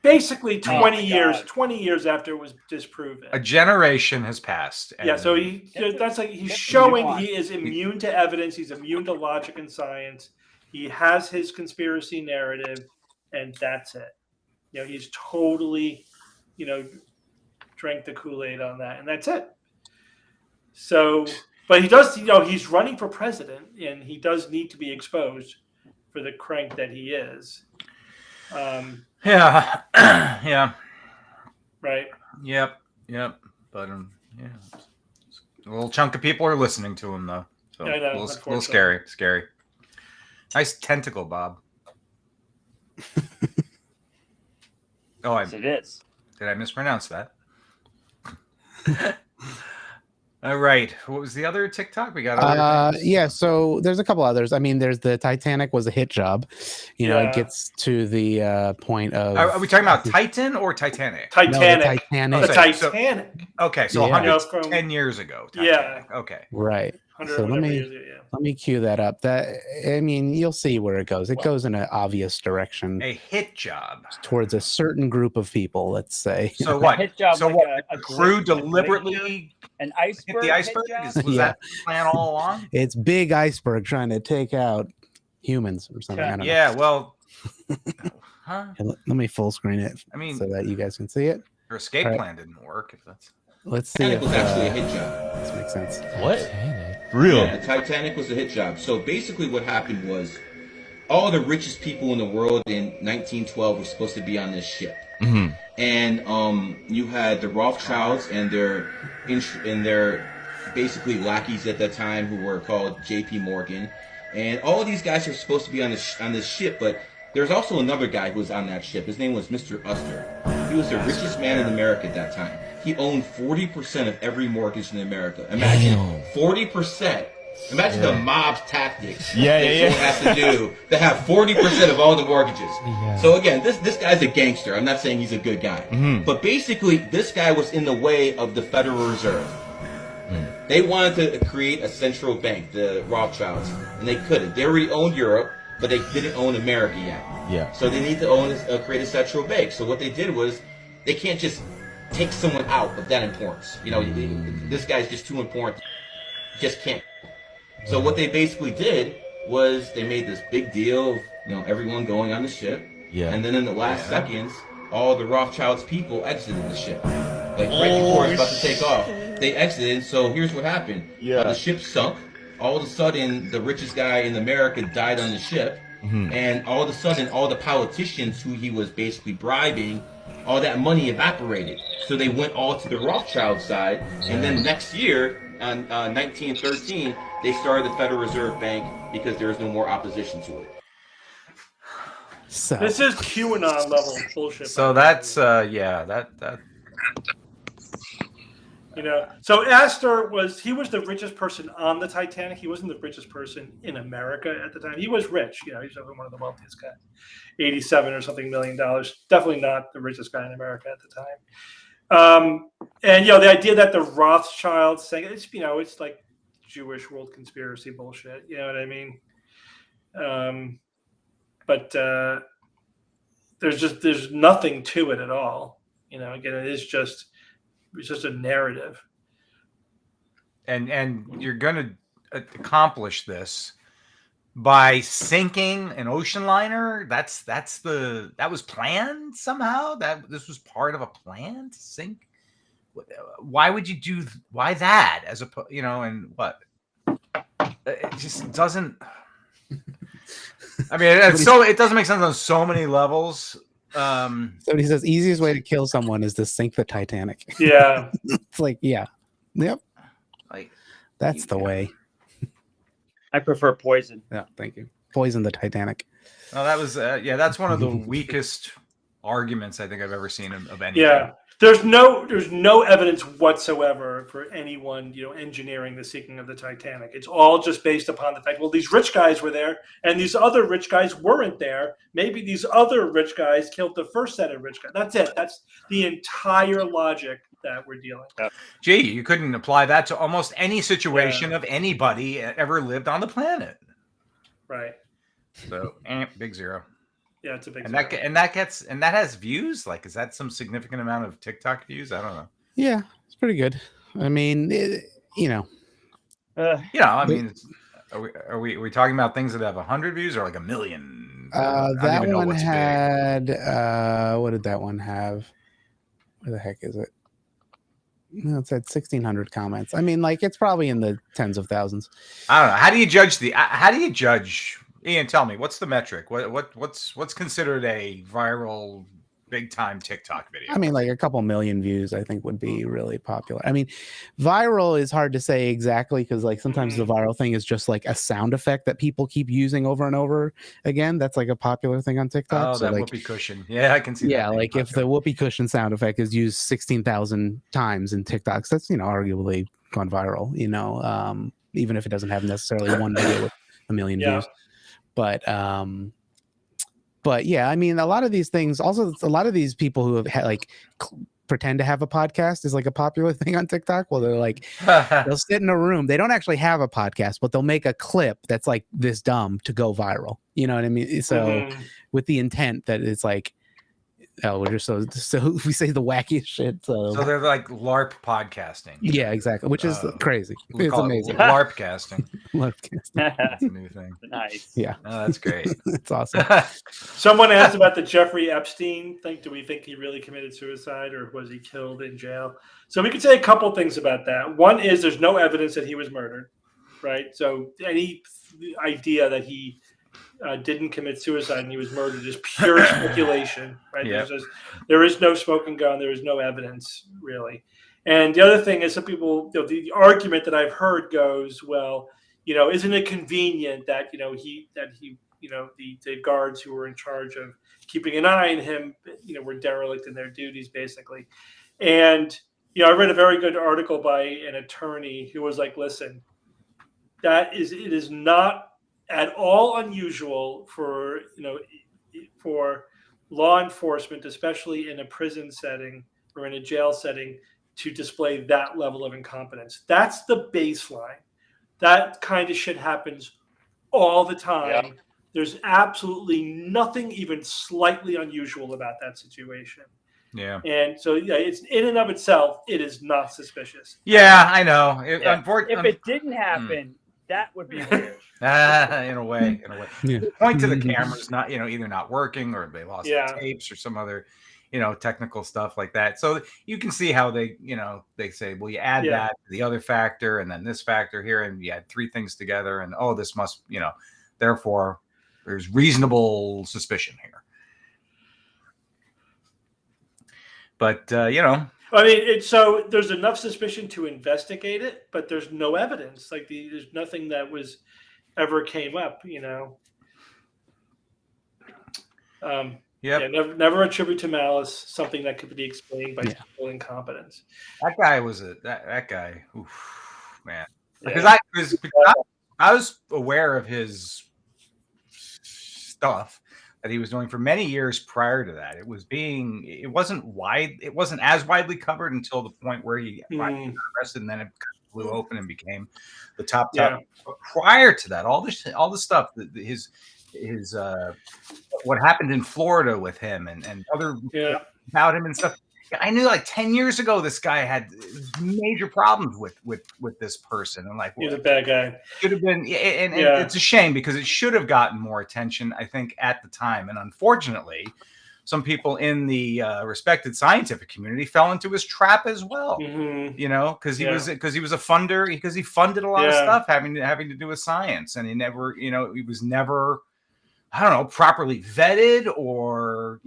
Basically 20 years after it was disproven.
A generation has passed.
Yeah, so he's showing he is immune to evidence, he's immune to logic and science. He has his conspiracy narrative, and that's it. He's totally, drank the Kool-Aid on that, and that's it. So, but he does, he's running for president, and he does need to be exposed for the crank that he is.
Yeah. Yeah.
Right.
Yep. But yeah, a little chunk of people are listening to him though, so
I know,
a little scary. Nice tentacle, Bob. Oh,
Yes, it is.
Did I mispronounce that? All right. What was the other TikTok? We got other things?
Yeah, so there's a couple others. I mean, there's the Titanic was a hit job. It gets to the point of...
Are we talking about Titan or Titanic?
Titanic.
No,
the
Titanic.
Titanic.
Okay, so 110 years ago. Titanic.
Yeah.
Okay.
Right. So let me cue that up. You'll see where it goes. It goes in an obvious direction.
A hit job
towards a certain group of people, let's say.
So what?
Hit job,
so
like
what?
A
the crew deliberately
an iceberg.
Hit the iceberg? Was that the plan all along?
It's big iceberg trying to take out humans or something. I don't
know.
Well, let me full screen it. So that you guys can see it.
Your escape plan didn't work. If that's.
Let's see if
was actually a hit job.
This makes sense.
What? Real? Yeah, Titanic was a hit job. So basically what happened was all the richest people in the world in 1912 were supposed to be on this ship. Mm-hmm. And you had the Rothschilds and their basically lackeys at that time, who were called J.P. Morgan. And all of these guys are supposed to be on this ship, but there's also another guy who was on that ship. His name was Mr. Uster. He was the richest man in America at that time. He owned 40% of every mortgage in America. Imagine 40%. Imagine the mob's tactics. Someone has to do to have 40% of all the mortgages. Yeah. So again, this guy's a gangster. I'm not saying he's a good guy, but basically, this guy was in the way of the Federal Reserve. They wanted to create a central bank, the Rothschilds, and they couldn't. They already owned Europe, but they didn't own America yet. Yeah. So they need to create a central bank. So what they did was, they can't just take someone out of that importance. This guy's just too important. Just can't. So what they basically did was they made this big deal of everyone going on the ship. Yeah. And then in the last seconds, all the Rothschilds people exited the ship. like right before it's about to take off. They exited. So here's what happened. The ship sunk. All of a sudden, the richest guy in America died on the ship. And all of a sudden, all the politicians who he was basically bribing, all that money evaporated. So they went all to the Rothschild side. And then next year, on 1913, they started the Federal Reserve Bank because there was no more opposition to it.
So this is QAnon level bullshit.
So that's that.
You know, so Astor was the richest person on the Titanic. He wasn't the richest person in America at the time. He was rich, you know, he's one of the wealthiest guys, $87 or something million. Definitely not the richest guy in America at the time. And you know, the idea that the Rothschilds saying it's, you know, it's like Jewish world conspiracy bullshit. You know what I mean? But there's nothing to it at all. You know, again, it's just a narrative.
And you're going to accomplish this by sinking an ocean liner. That was planned somehow. That this was part of a plan to sink. Why would you do? Why that? As a, you know, and what? It just doesn't. I mean, it doesn't make sense on so many levels.
Somebody says easiest way to kill someone is to sink the Titanic.
Yeah.
It's like, yeah. Yep.
Like,
that's the way.
I prefer poison.
Yeah, thank you. Poison the Titanic.
Oh, that was that's one of the weakest arguments I think I've ever seen of anything.
Yeah. There's no evidence whatsoever for anyone, you know, engineering the sinking of the Titanic. It's all just based upon the fact, well, these rich guys were there and these other rich guys weren't there. Maybe these other rich guys killed the first set of rich guys. That's it. That's the entire logic that we're dealing with.
Gee, you couldn't apply that to almost any situation of anybody ever lived on the planet.
Right.
So, big zero.
Yeah, it's a big
and that has views. Like, is that some significant amount of TikTok views? I don't know.
Yeah, it's pretty good. I mean, you know.
I mean, are we talking about things that have 100 views or like 1 million?
That one had what did that one have? Where the heck is it? No, it's at 1,600 comments. I mean, like, it's probably in the tens of thousands.
I don't know. How do you judge? Ian, tell me, what's the metric? What's considered a viral, big time TikTok video?
I mean, like a couple million views, I think would be really popular. I mean, viral is hard to say exactly because, like, sometimes the viral thing is just like a sound effect that people keep using over and over again. That's like a popular thing on TikTok.
Oh, so that
like,
whoopee cushion. Yeah, I can see that.
Yeah, like if the whoopee cushion sound effect is used 16,000 times in TikToks, that's, you know, arguably gone viral. You know, even if it doesn't have necessarily one video with 1 million views. But yeah, I mean, a lot of these things, also a lot of these people who have had like pretend to have a podcast is like a popular thing on TikTok. Well, they're like, they'll sit in a room. They don't actually have a podcast, but they'll make a clip that's like this dumb to go viral. You know what I mean? So with the intent that it's like, oh, we're just so we say the wackiest shit. So
they're like LARP podcasting.
Yeah, exactly. Which is crazy. It's amazing.
LARP casting.
LARP casting.
That's a new thing.
Nice.
Yeah.
Oh, that's great.
It's awesome.
Someone asked about the Jeffrey Epstein thing. Do we think he really committed suicide or was he killed in jail? So we could say a couple things about that. One is there's no evidence that he was murdered, right? So any idea that he didn't commit suicide and he was murdered is pure speculation, right?
Yep.
There is no smoking gun. There is no evidence, really. And the other thing is some people, you know, the argument that I've heard goes, well, you know, isn't it convenient that, you know, the guards who were in charge of keeping an eye on him, you know, were derelict in their duties, basically. And, you know, I read a very good article by an attorney who was like, listen, it is not at all unusual for, you know, for law enforcement, especially in a prison setting or in a jail setting, to display that level of incompetence. That's the baseline. That kind of shit happens all the time. Yeah. There's absolutely nothing even slightly unusual about that situation.
Yeah.
And so, yeah, it's in and of itself, it is not suspicious.
Yeah, I know. If
it didn't happen, that would be weird.
In a way. Yeah. Point to the cameras not, you know, either not working or they lost the tapes or some other, technical stuff like that. So you can see how they say, well, you add that to the other factor and then this factor here, and you add three things together, and this must, therefore there's reasonable suspicion here. But
I mean, so there's enough suspicion to investigate it, but there's no evidence. Like there's nothing that was ever came up. Never attribute to malice something that could be explained by simple incompetence.
That guy was that guy. Oof, man, because I was aware of his stuff that he was doing for many years prior to that. It wasn't as widely covered until the point where he got arrested, and then it blew open and became the top. But prior to that, all the stuff, his what happened in Florida with him and other about him and stuff. I knew like 10 years ago this guy had major problems with this person, and like
he's a bad guy.
Should have been, and it's a shame because it should have gotten more attention, I think, at the time. And unfortunately, some people in the respected scientific community fell into his trap as well. Because he was a funder, because he funded a lot of stuff having to do with science, and he never, he was never, I don't know, properly vetted or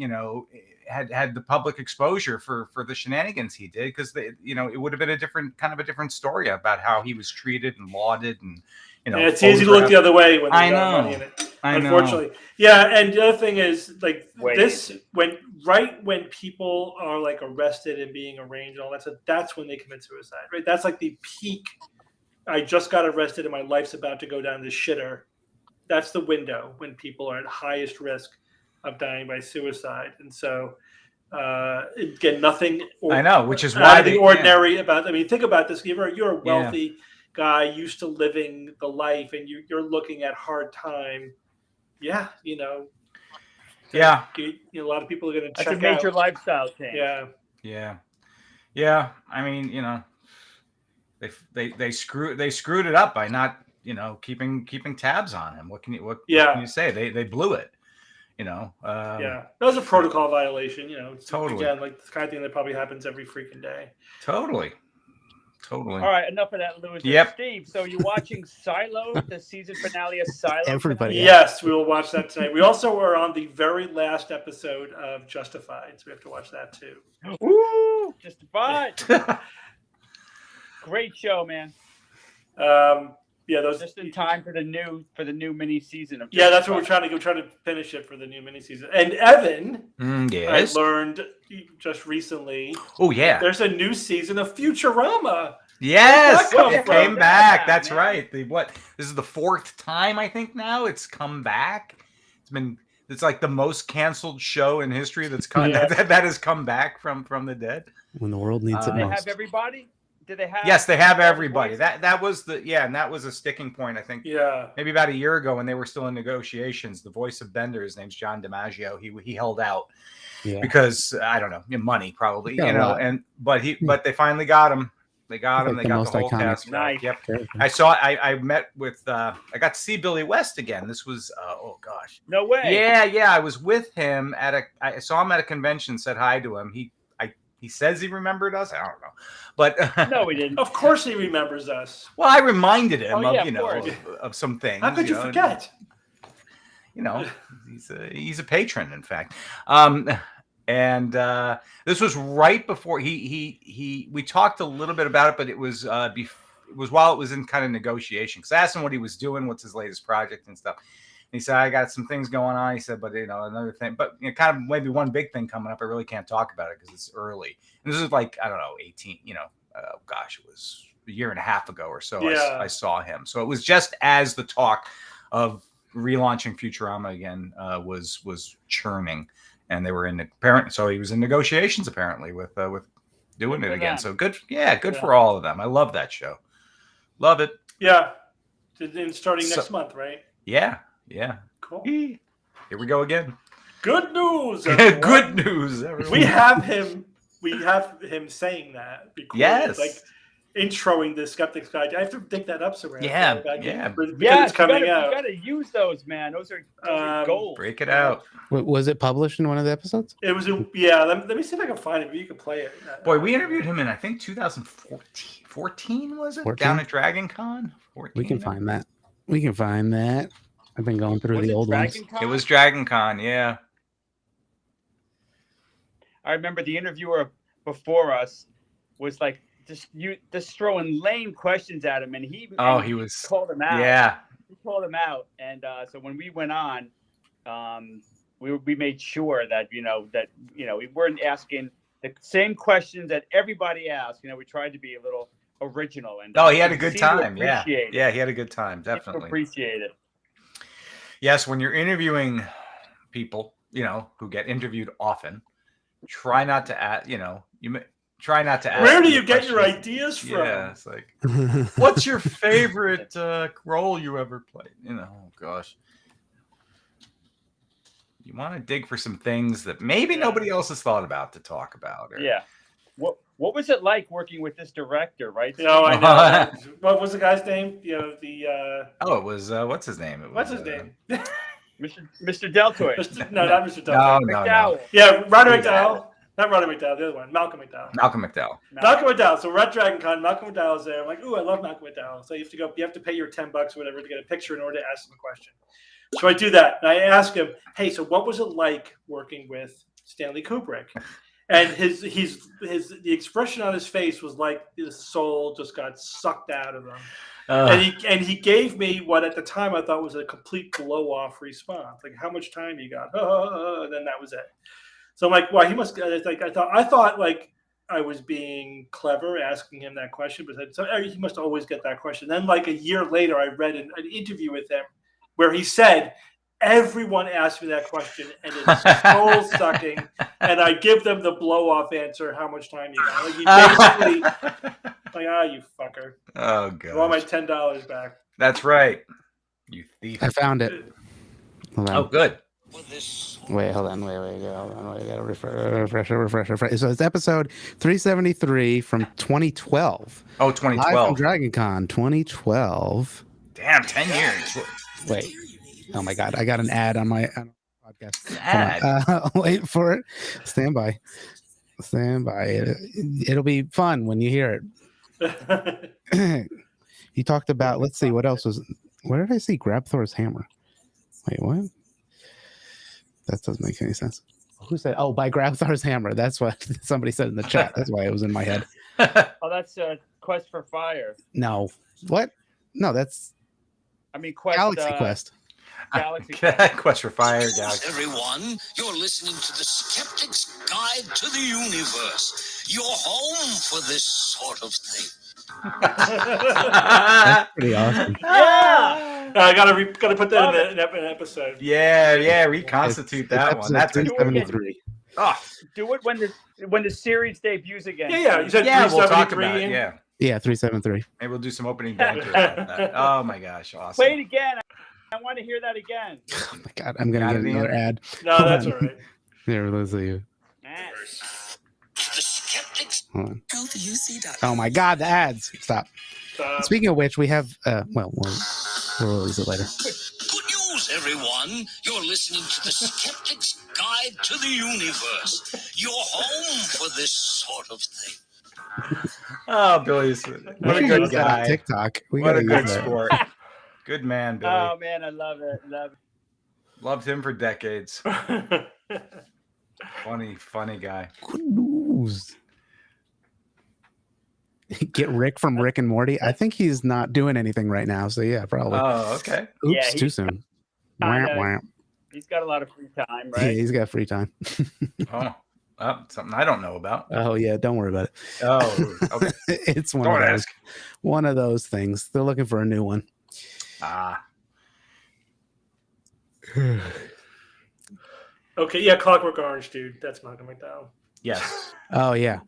had the public exposure for the shenanigans he did, because it would have been a different story about how he was treated and lauded, and
it's easy to look the other way when there's money in it. Unfortunately. And the other thing is like when people are like arrested and being arraigned and all that stuff, that's when they commit suicide, right? That's like the peak. I just got arrested and my life's about to go down the shitter. That's the window when people are at highest risk of dying by suicide. And so again, nothing
which is why
the ordinary about. I mean, think about this. You're a wealthy guy used to living the life, and you're looking at hard time. A lot of people are going to check out.
That's a major lifestyle change.
I mean, they screwed it up by not keeping tabs on him. What can you say? They blew it. That
was a protocol violation.
Totally.
Again, like the kind of thing that probably happens every freaking day.
Totally.
All right, enough of that, Louis. Steve, so you're watching Silo, the season finale of Silo?
Everybody.
Yes, we will watch that tonight. We also are on the very last episode of Justified, so we have to watch that too.
Woo! Justified. Great show, man.
Those
just in time for the new mini season of.
Justified. That's what we're trying to go. Try to finish it for the new mini season. And Evan, I learned just recently.
Oh yeah,
there's a new season of Futurama.
Yes, it came back. That's right. This is the fourth time I think now it's come back. It's like the most canceled show in history that's come that has come back from the dead.
When the world needs it most.
They have everybody. Do they have?
Yes, they have everybody. That was and that was a sticking point, I think.
Yeah.
Maybe about a year ago when they were still in negotiations, the voice of Bender, his name's John DiMaggio, he held out because I don't know, money probably, but they finally got him. They got him. They got the whole cast.
Nice.
Yep. I met with. I got to see Billy West again. This was. Oh gosh.
No way.
Yeah. I was with him I saw him at a convention. Said hi to him. He says he remembered us. I don't know, but
no, he didn't.
Of course, he remembers us.
Well, I reminded him of some things.
How could you forget?
He's a patron, in fact. And this was right before we talked a little bit about it, but it was while it was in kind of negotiation. Because I asked him what he was doing, what's his latest project and stuff. He said, I got some things going on. He said, but another thing, but kind of maybe one big thing coming up. I really can't talk about it because it's early. And this is like, I don't know, 18, it was a year and a half ago or so. I saw him. So it was just as the talk of relaunching Futurama again was churning, and they were so he was in negotiations apparently with doing it again. So good. Yeah. Good for all of them. I love that show. Love it.
Yeah. Starting next month, right?
Yeah.
Cool.
Here we go again.
Good news.
Good news. Everyone.
We have him saying that.
Yes.
Like introing the Skeptics Guide. I have to dig that up somewhere.
Yeah.
Because it's coming out.
You got to use those, man. Those are gold.
Break it out.
Was it published in one of the episodes?
It was. Let me see if I can find it. Maybe you can play it.
Boy, we interviewed him in I think 2014. Was it
14?
down at Dragon Con? 14.
We can find that. I've been going through the old ones.
It was Dragon Con. Yeah.
I remember the interviewer before us was like just throwing lame questions at him, and he called him out.
Yeah,
he called him out, and so when we went on, we made sure that we weren't asking the same questions that everybody asked. We tried to be a little original, and
he had a good time. Yeah, he had a good time. Definitely
appreciate it.
Yes, when you're interviewing people, who get interviewed often, try not to ask. Try not to ask.
Where do you get your ideas from?
Yeah, it's like, what's your favorite role you ever played? Oh gosh. You want to dig for some things that maybe nobody else has thought about to talk about.
Yeah. What was it like working with this director, right?
I know. What was the guy's name?
It was what's his name?
What's his name?
Mr. Deltoy.
No, not Mr. Deltoy.
McDowell.
Yeah, Roddy McDowell. Not Roddy McDowell, the other one. Malcolm McDowell.
Malcolm McDowell. So we're at Dragon Con. Malcolm McDowell's there. I'm like, ooh, I love Malcolm McDowell. So you have to pay your $10 or whatever to get a picture in order to ask him a question. So I do that. And I ask him, hey, so what was it like working with Stanley Kubrick? And the expression on his face was like his soul just got sucked out of him. And he gave me what at the time I thought was a complete blow-off response. Like, how much time you got? And then that was it. So I'm like, well, he must like I thought like I was being clever asking him that question, but he must always get that question. Then like a year later, I read an interview with him where he said, everyone asked me that question and it's soul sucking, and I give them the blow off answer. How much time you got? Like he basically like, you fucker. Oh god.
I want my $10 back.
That's right. You thief.
I found it.
Oh, good.
Wait, hold on. Wait, hold on. I gotta refresh. So it's episode 373 from 2012.
Oh, 2012.
Live from Dragon Con 2012.
Damn, 10 years.
Wait. Oh my god, I got an ad on my podcast.
Ad.
Wait for it. Stand by. It'll be fun when you hear it. He talked about. Let's see what else was. Where did I see Grab Thor's hammer? Wait, what? That doesn't make any sense. Who said? Oh, by Grab Thor's hammer. That's what somebody said in the chat. That's why it was in my head.
Oh, that's Quest for Fire.
No. What? No, that's.
Quest.
Galaxy Quest.
Galaxy
Quest for Fire. Galaxy.
Everyone, you're listening to the Skeptic's Guide to the Universe. Your home for this sort of thing.
That's pretty awesome.
Yeah.
I gotta put that in an episode.
Yeah, reconstitute that one. That's
373.
Do it when the series debuts again.
Yeah. You said
we'll talk about it. Yeah,
373.
Maybe we'll do some opening banter about that. Oh my gosh, awesome!
Play it again. I want to hear that again.
Oh my god, I'm gonna get another ad.
No, that's all right.
There, let's see. Hold on. Oh my god, the ads! Stop. Speaking of which, we have. We'll release it later.
Good news, everyone! You're listening to the Skeptic's Guide to the Universe. Your home for this sort of thing.
Oh, Billy's what a good guy.
TikTok.
What a good sport. Good man, Billy.
Oh man, I love it.
Loved him for decades. Funny guy.
Good news. Get Rick from Rick and Morty. I think he's not doing anything right now. So yeah, probably.
Oh, okay.
Oops, too soon.
He's got a lot of free time, right?
Yeah, he's got free time.
Something I don't know about.
Oh yeah, don't worry about it.
Oh, okay.
It's one of those things. They're looking for a new one.
Okay, yeah, Clockwork Orange, dude. That's Malcolm McDowell.
Yes.
Oh yeah.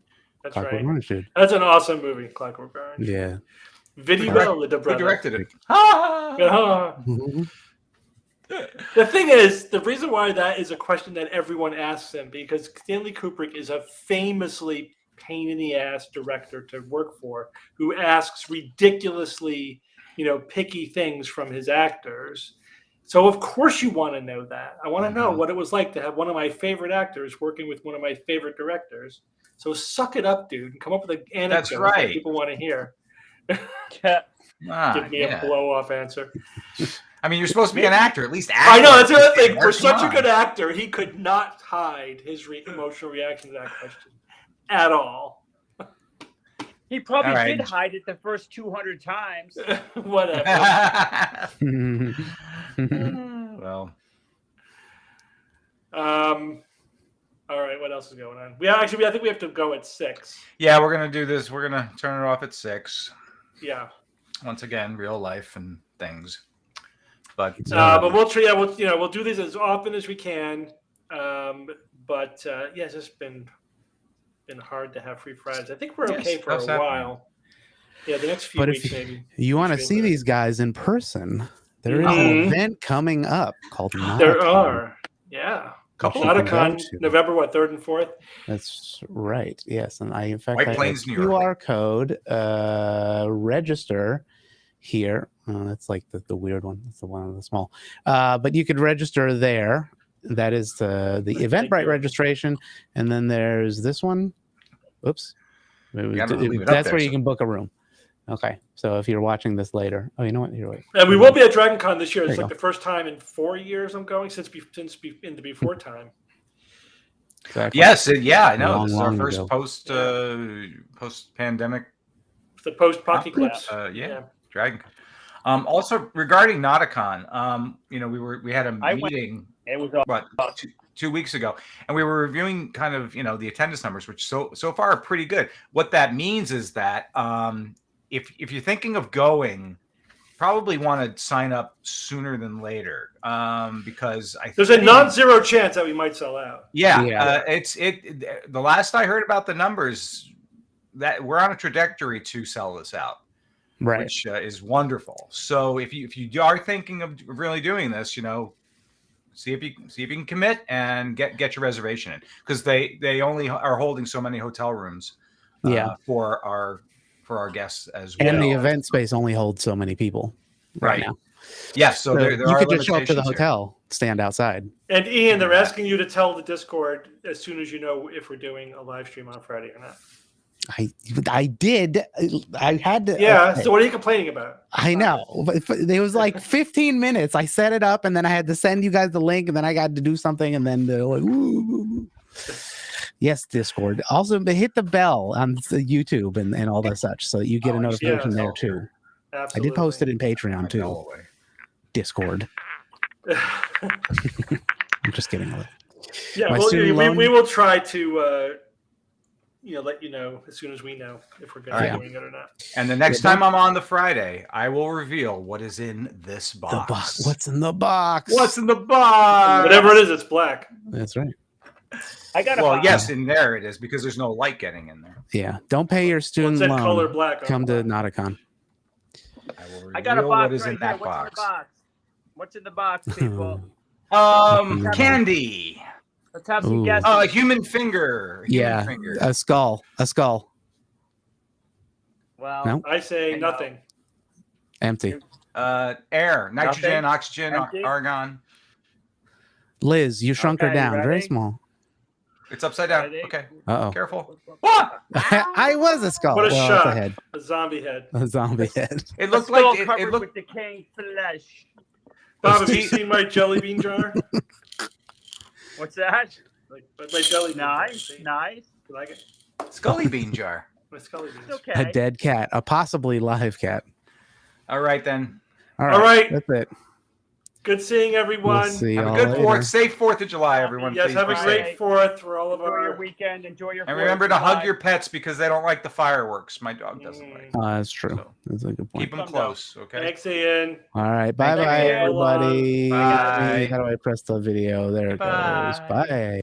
That's
Clockwork
right.
Orange, dude.
That's an awesome movie, Clockwork Orange.
Yeah.
Video
Who directed it?
The thing is, the reason why that is a question that everyone asks him, because Stanley Kubrick is a famously pain in the ass director to work for, who asks ridiculously, picky things from his actors. So of course you want to know that. I want to know what it was like to have one of my favorite actors working with one of my favorite directors. So suck it up, dude, and come up with an anecdote that people want to hear. Give me a blow-off answer.
I mean, you're supposed to be an actor, at least act.
I know, that's the other thing. For such a good actor, he could not hide his emotional reaction to that question at all.
He probably did hide it the first 200 times.
Whatever.
Well.
All right, what else is going on? I think we have to go at 6.
Yeah, we're gonna do this. We're gonna turn it off at 6.
Yeah.
Once again, real life and things. But
we'll try. Yeah, we'll do this as often as we can. It's just been hard to have free Fridays. I think we're okay for a while. Yeah, the next few weeks maybe.
You want to see these guys in person? There is an event coming up called Nauticon.
There are, Nauticon, November 3rd and 4th.
That's right. Yes, and I have
Plains, New
QR
York.
code. Register here. That's like the weird one. That's the one on the small. But you could register there. That is the Eventbrite registration, and then there's this one. Oops, that's where you can book a room. Okay, so if you're watching this later, you know what? Here, wait.
And we will be at Dragon Con this year. It's like the first time in 4 years I'm going since in the before time.
Exactly.
Yes, I know. This is our first post-pandemic.
The post-Pocky class.
Dragon Con. Also regarding Nauticon, we had a meeting.
It was
about 2 weeks ago, and we were reviewing kind of the attendance numbers, which so far are pretty good. What that means is that if you're thinking of going, probably want to sign up sooner than later, because there's
a non-zero chance that we might sell out.
The last I heard about the numbers, that we're on a trajectory to sell this out.
Right,
which is wonderful. So if you are thinking of really doing this, see if you can commit and get your reservation in, because they only are holding so many hotel rooms. For our guests as well.
And the event space only holds so many people right now.
Yes, so there
you
are
could just show up to the
limitations
hotel, stand outside.
And Ian, they're asking you to tell the Discord as soon as you know if we're doing a live stream on Friday or not.
I did. I had to.
Yeah. So what are you complaining about?
I know. But it was like 15 minutes. I set it up, and then I had to send you guys the link, and then I got to do something, and then they're like, ooh. Yes, Discord. Also, hit the bell on the YouTube and all that such, so you get a notification there too.
Absolutely.
I did post it in Patreon too. Discord. I'm just kidding.
Yeah, we will try to let you know as soon as we know if we're going to be doing it or not.
And the next time I'm on the Friday, I will reveal what is in this box.
The box. What's in the box?
What's in the box?
Whatever it is, it's black.
That's right.
I got a
yes, in there it is, because there's no light getting in there.
Yeah, don't pay your student loan.
Color black.
Come to Nauticon.
I got a box. What is in that box? What's in the box, people?
Candy.
Let's have some guesses.
A human finger.
Finger. A skull.
Well,
no?
I say nothing.
Empty.
Air, nitrogen, oxygen, argon.
Liz, you shrunk her down. Very small.
It's upside down. Okay.
Uh-oh.
Careful.
I was a skull.
What a shock.
A
zombie head.
A zombie head.
It looked like it looked
with decaying flesh.
Bob, have you seen my jelly bean jar?
What's that?
Like my jelly bean
nice.
jar.
Nice.
You like it?
Scully bean jar.
My Scully bean.
Okay.
A dead cat. A possibly live cat.
All right, then.
All right. That's it.
Good seeing everyone.
We'll see
have a good later. Safe 4th of July, everyone.
Yes, have a great 4th for all of
your weekend. Enjoy your.
And remember to hug your pets, because they don't like the fireworks. My dog doesn't like.
That's true. So that's a good point.
Keep them close, okay?
Thanks, Ian.
All right. Bye, everybody.
Bye.
How do I press the video? There it goes. Bye.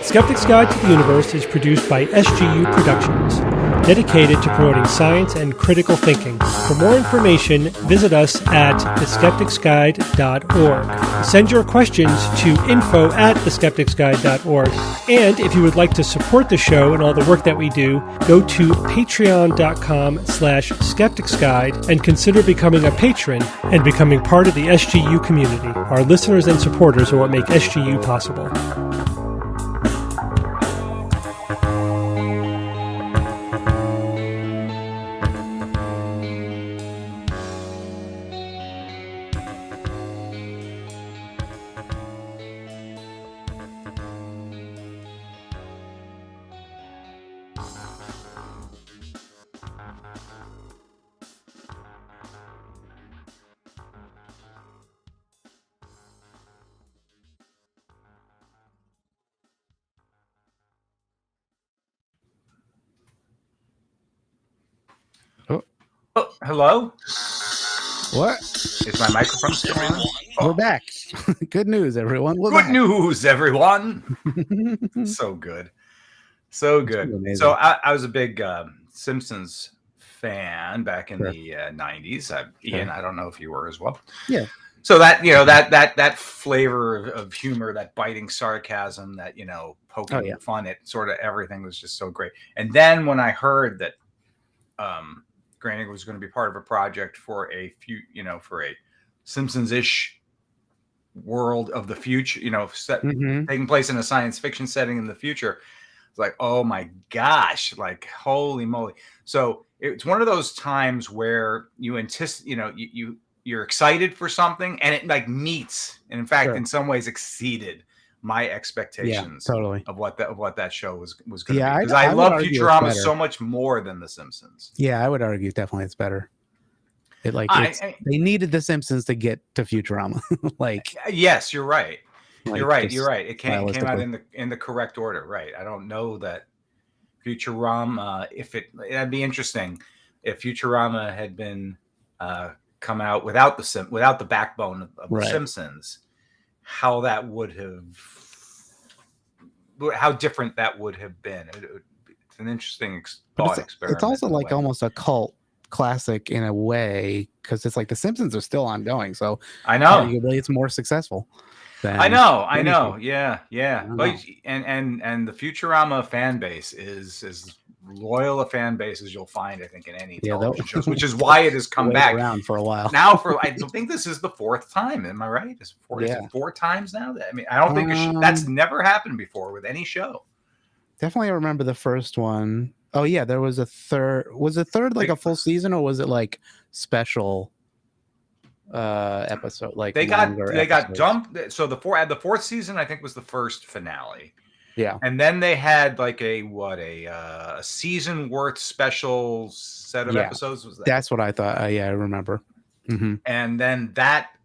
Skeptic's Guide to the Universe is produced by SGU Productions.
dedicated to promoting science and critical thinking. For more information, visit us at theskepticsguide.org. Send your questions to info@theskepticsguide.org. And if you would like to support the show and all the work that we do, go to patreon.com/skepticsguide and consider becoming a patron and becoming part of the SGU community. Our listeners and supporters are what make SGU possible.
Oh, hello?
What?
Is my microphone still on?
We're back. Good news, everyone.
Good news, everyone. So good. So good. So I was a big Simpsons fan back in the 90s. Ian, I don't know if you were as well.
Yeah.
So that, that flavor of humor, that biting sarcasm, that, poking fun at sort of everything was just so great. And then when I heard that Groening was going to be part of a project for a for a Simpsons-ish world of the future, taking place in a science fiction setting in the future. It's like, oh my gosh, like holy moly. So it's one of those times where you anticipate, you're excited for something and it like meets, and in fact, in some ways exceeded my expectations of what that show was going to be. Because I love Futurama so much more than The Simpsons.
Yeah, I would argue definitely it's better. They needed The Simpsons to get to Futurama.
Yes, you're right. You're right. It came out in the correct order. Right. I don't know that Futurama. That'd be interesting if Futurama had been come out without the backbone of The Simpsons. How different that would have been. It's an interesting thought experiment.
It's also like almost a cult classic in a way, because it's like The Simpsons are still ongoing. So
I know
arguably it's more successful.
I know. Yeah. But, and the Futurama fan base is loyal a fan base as you'll find, I think, in any television shows, which is why it has come back
around for a while.
Now, I think this is the fourth time. Am I right? Is it 4 times now? I mean, I don't think that's never happened before with any show.
Definitely remember the first one. Oh yeah, there was a third. Was the third like a full season, or was it like special episode? Like
they got dumped. So the fourth season, I think, was the first finale.
Yeah,
and then they had like a season worth special set of episodes. Was that?
That's what I thought. I remember. Mm-hmm.
And then that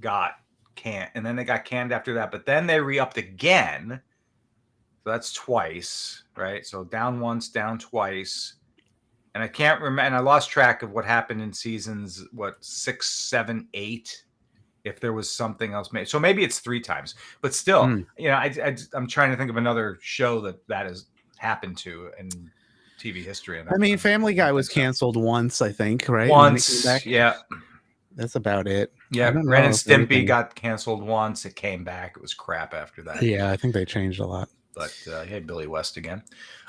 got canned, and then they got canned after that. But then they re-upped again. So that's twice, right? So down once, down twice, and I can't remember. And I lost track of what happened in seasons 6, 7, 8. If there was something else made, so maybe it's 3 times, but still, I'm trying to think of another show that has happened to in TV history.
I mean, Family Guy was canceled once, I think, right?
Once, yeah.
That's about it.
Yeah, Ren and Stimpy got canceled once. It came back. It was crap after that.
Yeah, I think they changed a lot.
But hey, Billy West again.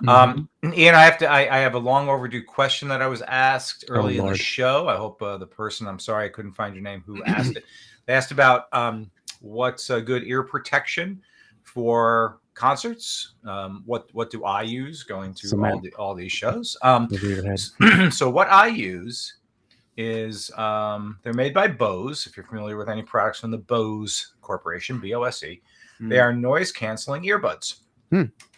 Ian, I have a long overdue question that I was asked early in the show. I hope the person, I'm sorry I couldn't find your name, who asked it. They asked about what's a good ear protection for concerts. What do I use going to all these shows? So what I use is they're made by Bose. If you're familiar with any products from the Bose Corporation, BOSE, they are noise canceling earbuds.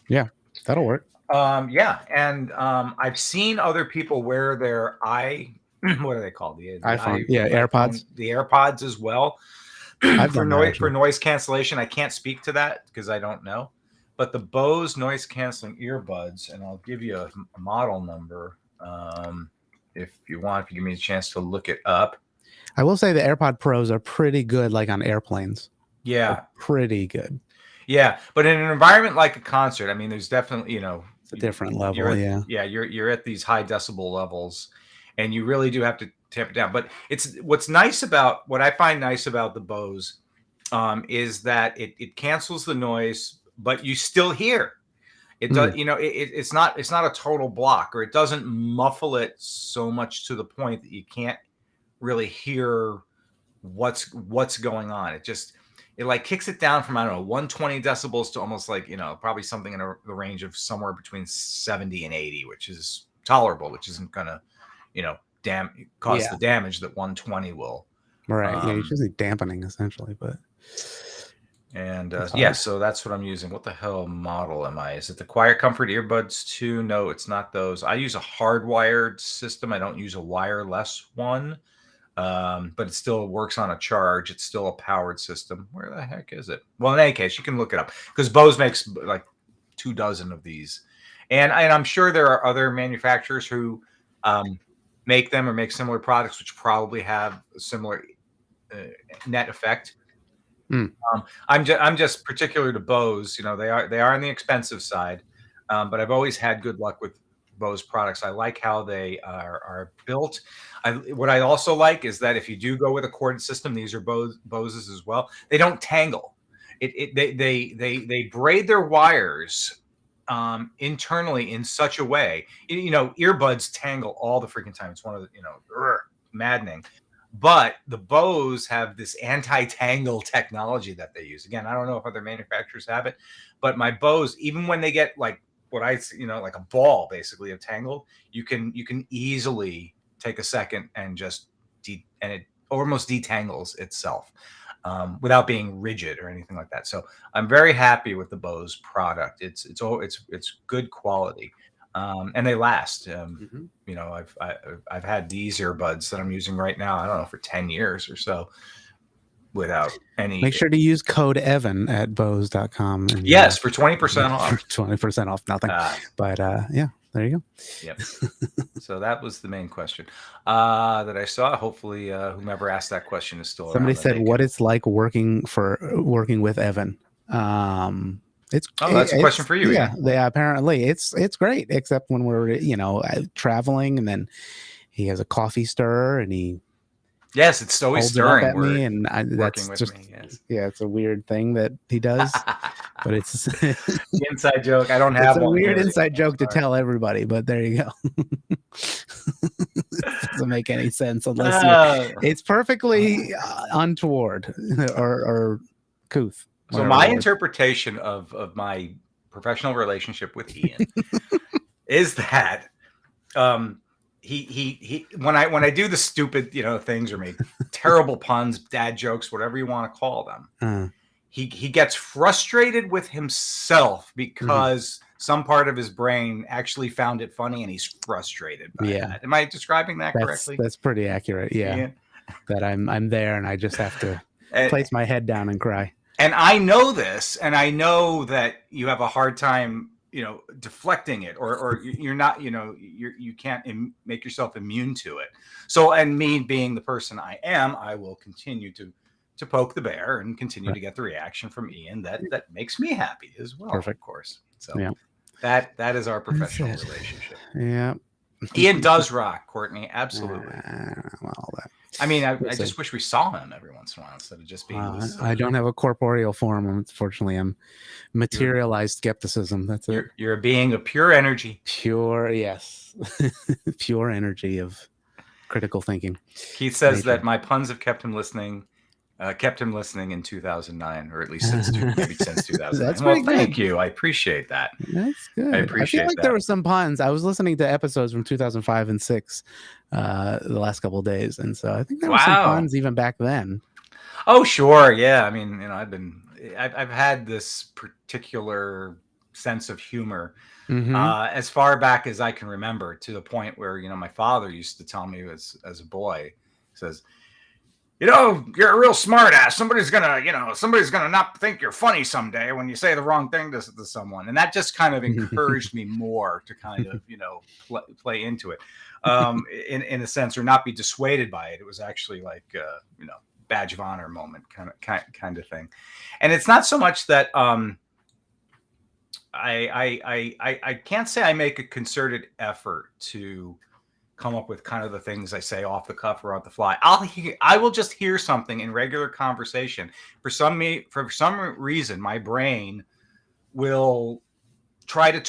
Yeah, that'll work.
And I've seen other people wear their what are they called? The
iPhone. AirPods.
The AirPods as well. For noise cancellation. I can't speak to that because I don't know. But the Bose noise canceling earbuds, and I'll give you a model number if you give me a chance to look it up.
I will say the AirPod Pros are pretty good, like on airplanes.
Yeah,
they're pretty good.
Yeah, but in an environment like a concert, I mean, there's definitely,
It's a different level.
You're at these high decibel levels, and you really do have to tamp it down. But what I find nice about the Bose is that it cancels the noise, but you still hear. It does, it's not a total block, or it doesn't muffle it so much to the point that you can't really hear what's going on. It like kicks it down from, I don't know, 120 decibels to almost like, probably something in the range of somewhere between 70 and 80, which is tolerable, which isn't gonna, cause the damage that 120 will.
Right. You're just dampening essentially, but.
And so that's what I'm using. What the hell model am I? Is it the Quiet Comfort earbuds 2? No, it's not those. I use a hardwired system. I don't use a wireless one, but it still works on a charge. It's still a powered system. Where the heck is it? Well, in any case, you can look it up because Bose makes like 24 of these, and I'm sure there are other manufacturers who make them or make similar products, which probably have a similar net effect. I'm just particular to Bose. They are on the expensive side, but I've always had good luck with Bose products. I like how they are built. What I also like is that if you do go with a corded system, these are Boses as well. They don't tangle. They braid their wires internally in such a way. Earbuds tangle all the freaking time. It's one of the maddening. But the Bose have this anti-tangle technology that they use. Again, I don't know if other manufacturers have it, but my Bose, even when they get like what like a ball basically of tangled, you can easily take a second and just and it almost detangles itself without being rigid or anything like that. So I'm very happy with the Bose product. It's good quality. And they last. I've had these earbuds that I'm using right now, I don't know, for 10 years or so without any.
Make sure to use code Evan at Bose.com.
Yes, for 20% off.
20% off nothing. But there you go.
Yep. So that was the main question that I saw. Hopefully, whomever asked that question is still
Somebody
around.
said, "What it's like working with Evan."
That's a question for you.
Yeah. Apparently it's great, except when we're traveling, and then he has a coffee stirrer, and he
it's always stirring
at me, and that's just me, yes. It's a weird thing that he does, but it's
the inside joke. I don't have
it's a weird inside joke to tell everybody, but there you go. It doesn't make any sense unless it's perfectly untoward or couth.
So my interpretation of my professional relationship with Ian is that he when I do the stupid things or make terrible puns, dad jokes, whatever you want to call them, he gets frustrated with himself because some part of his brain actually found it funny and he's frustrated by that. Am I describing that correctly?
That's pretty accurate. Yeah. That I'm there and I just have to place my head down and cry.
And I know this, and I know that you have a hard time, deflecting it, or you're not, you can't make yourself immune to it. So, and me being the person I am, I will continue to poke the bear and continue to get the reaction from Ian that makes me happy as well.
Perfect.
Of course. So that is our professional relationship.
Yeah.
Ian does rock, Courtney. Absolutely.
Well,
I mean, I just wish we saw him every once in a while instead of just being.
I don't have a corporeal form. Unfortunately, I'm materialized skepticism. That's it.
You're a being of pure energy.
Pure, yes. Pure energy of critical thinking.
Keith says that my puns have kept him listening in 2009, or at least since 2009.
That's
well, thank you. I appreciate that.
That's good. I feel like there were some puns. I was listening to episodes from 2005 and 2006 the last couple of days, and so I think there were some puns even back then.
Oh, sure, yeah. I mean, I've had this particular sense of humor as far back as I can remember, to the point where my father used to tell me as a boy, says, you're a real smart ass. Somebody's gonna not think you're funny someday when you say the wrong thing to someone. And that just kind of encouraged me more to kind of, play into it in a sense, or not be dissuaded by it. It was actually like, badge of honor moment kind of thing. And it's not so much that, I can't say I make a concerted effort to come up with kind of the things I say off the cuff or on the fly. I will just hear something in regular conversation. For some reason, my brain will try to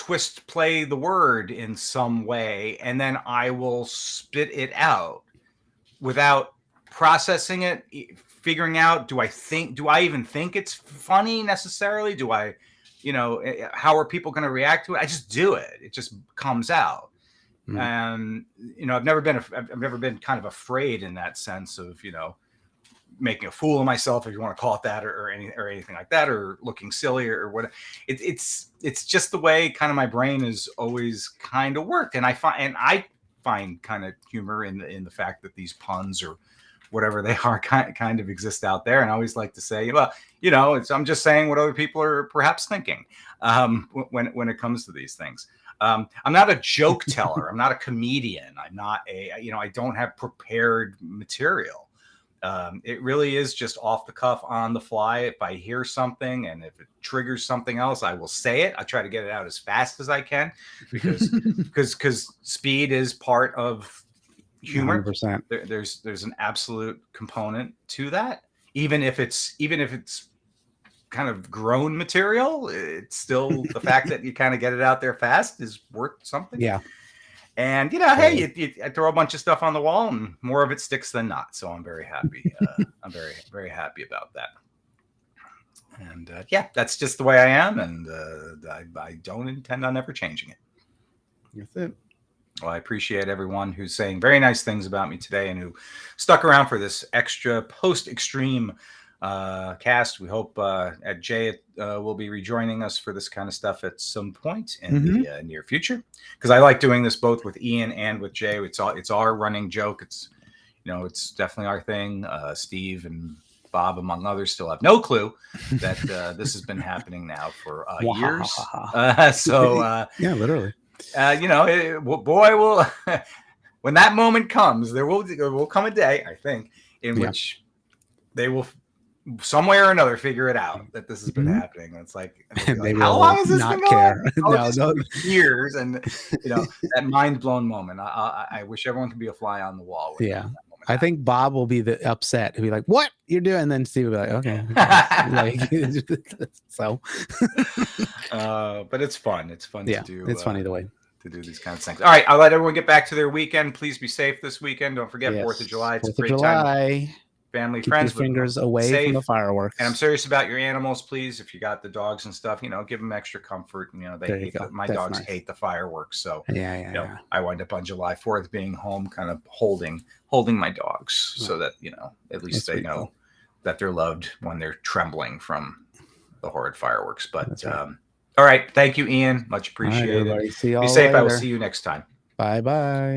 play the word in some way, and then I will spit it out without processing it, figuring out, do I even think it's funny necessarily? Do I, how are people going to react to it? I just do it. It just comes out. And, I've never been kind of afraid in that sense of, making a fool of myself, if you want to call it that, or anything like that, or looking silly or whatever. It's just the way kind of my brain has always kind of worked. And I find kind of humor in the fact that these puns or whatever they are kind of exist out there. And I always like to say, well, I'm just saying what other people are perhaps thinking when it comes to these things. I'm not a joke teller. I'm not a comedian. I'm not I don't have prepared material. It really is just off the cuff, on the fly. If I hear something and if it triggers something else, I will say it. I try to get it out as fast as I can because speed is part of humor. 100%. There's an absolute component to that. Even if it's kind of grown material, it's still the fact that you kind of get it out there fast is worth something.
Yeah.
And hey, I throw a bunch of stuff on the wall, and more of it sticks than not. So I'm very happy. I'm very, very happy about that. And that's just the way I am, and I don't intend on ever changing it.
That's it.
Well, I appreciate everyone who's saying very nice things about me today and who stuck around for this extra post-extreme cast. We hope Jay will be rejoining us for this kind of stuff at some point in the near future, because I like doing this both with Ian and with Jay. It's our running joke. It's it's definitely our thing. Steve and Bob, among others, still have no clue that this has been happening now for years.
Yeah, literally.
Will when that moment comes, there will come a day, I think, in which they will some way or another figure it out that this has been happening. It's like, how long has this been going? No, years. And that mind blown moment. I wish everyone could be a fly on the wall.
Yeah. I think Bob will be the upset. He'll be like, "What you're doing?" And then Steve will be like, "Okay." So,
but it's fun. It's fun to do.
It's funny the way
to do these kinds of things. All right, I'll let everyone get back to their weekend. Please be safe this weekend. Don't forget 4th of July. It's a great time. Family,
keep
friends,
your fingers away from the fireworks.
And I'm serious about your animals, please. If you got the dogs and stuff, give them extra comfort. My dogs hate the fireworks, so I wind up on July 4th being home, kind of holding my dogs, so that at least they know that they're loved when they're trembling from the horrid fireworks. But all right, thank you, Ian. Much appreciated.
Right, see y'all
be safe.
later.
I will see you next time.
Bye.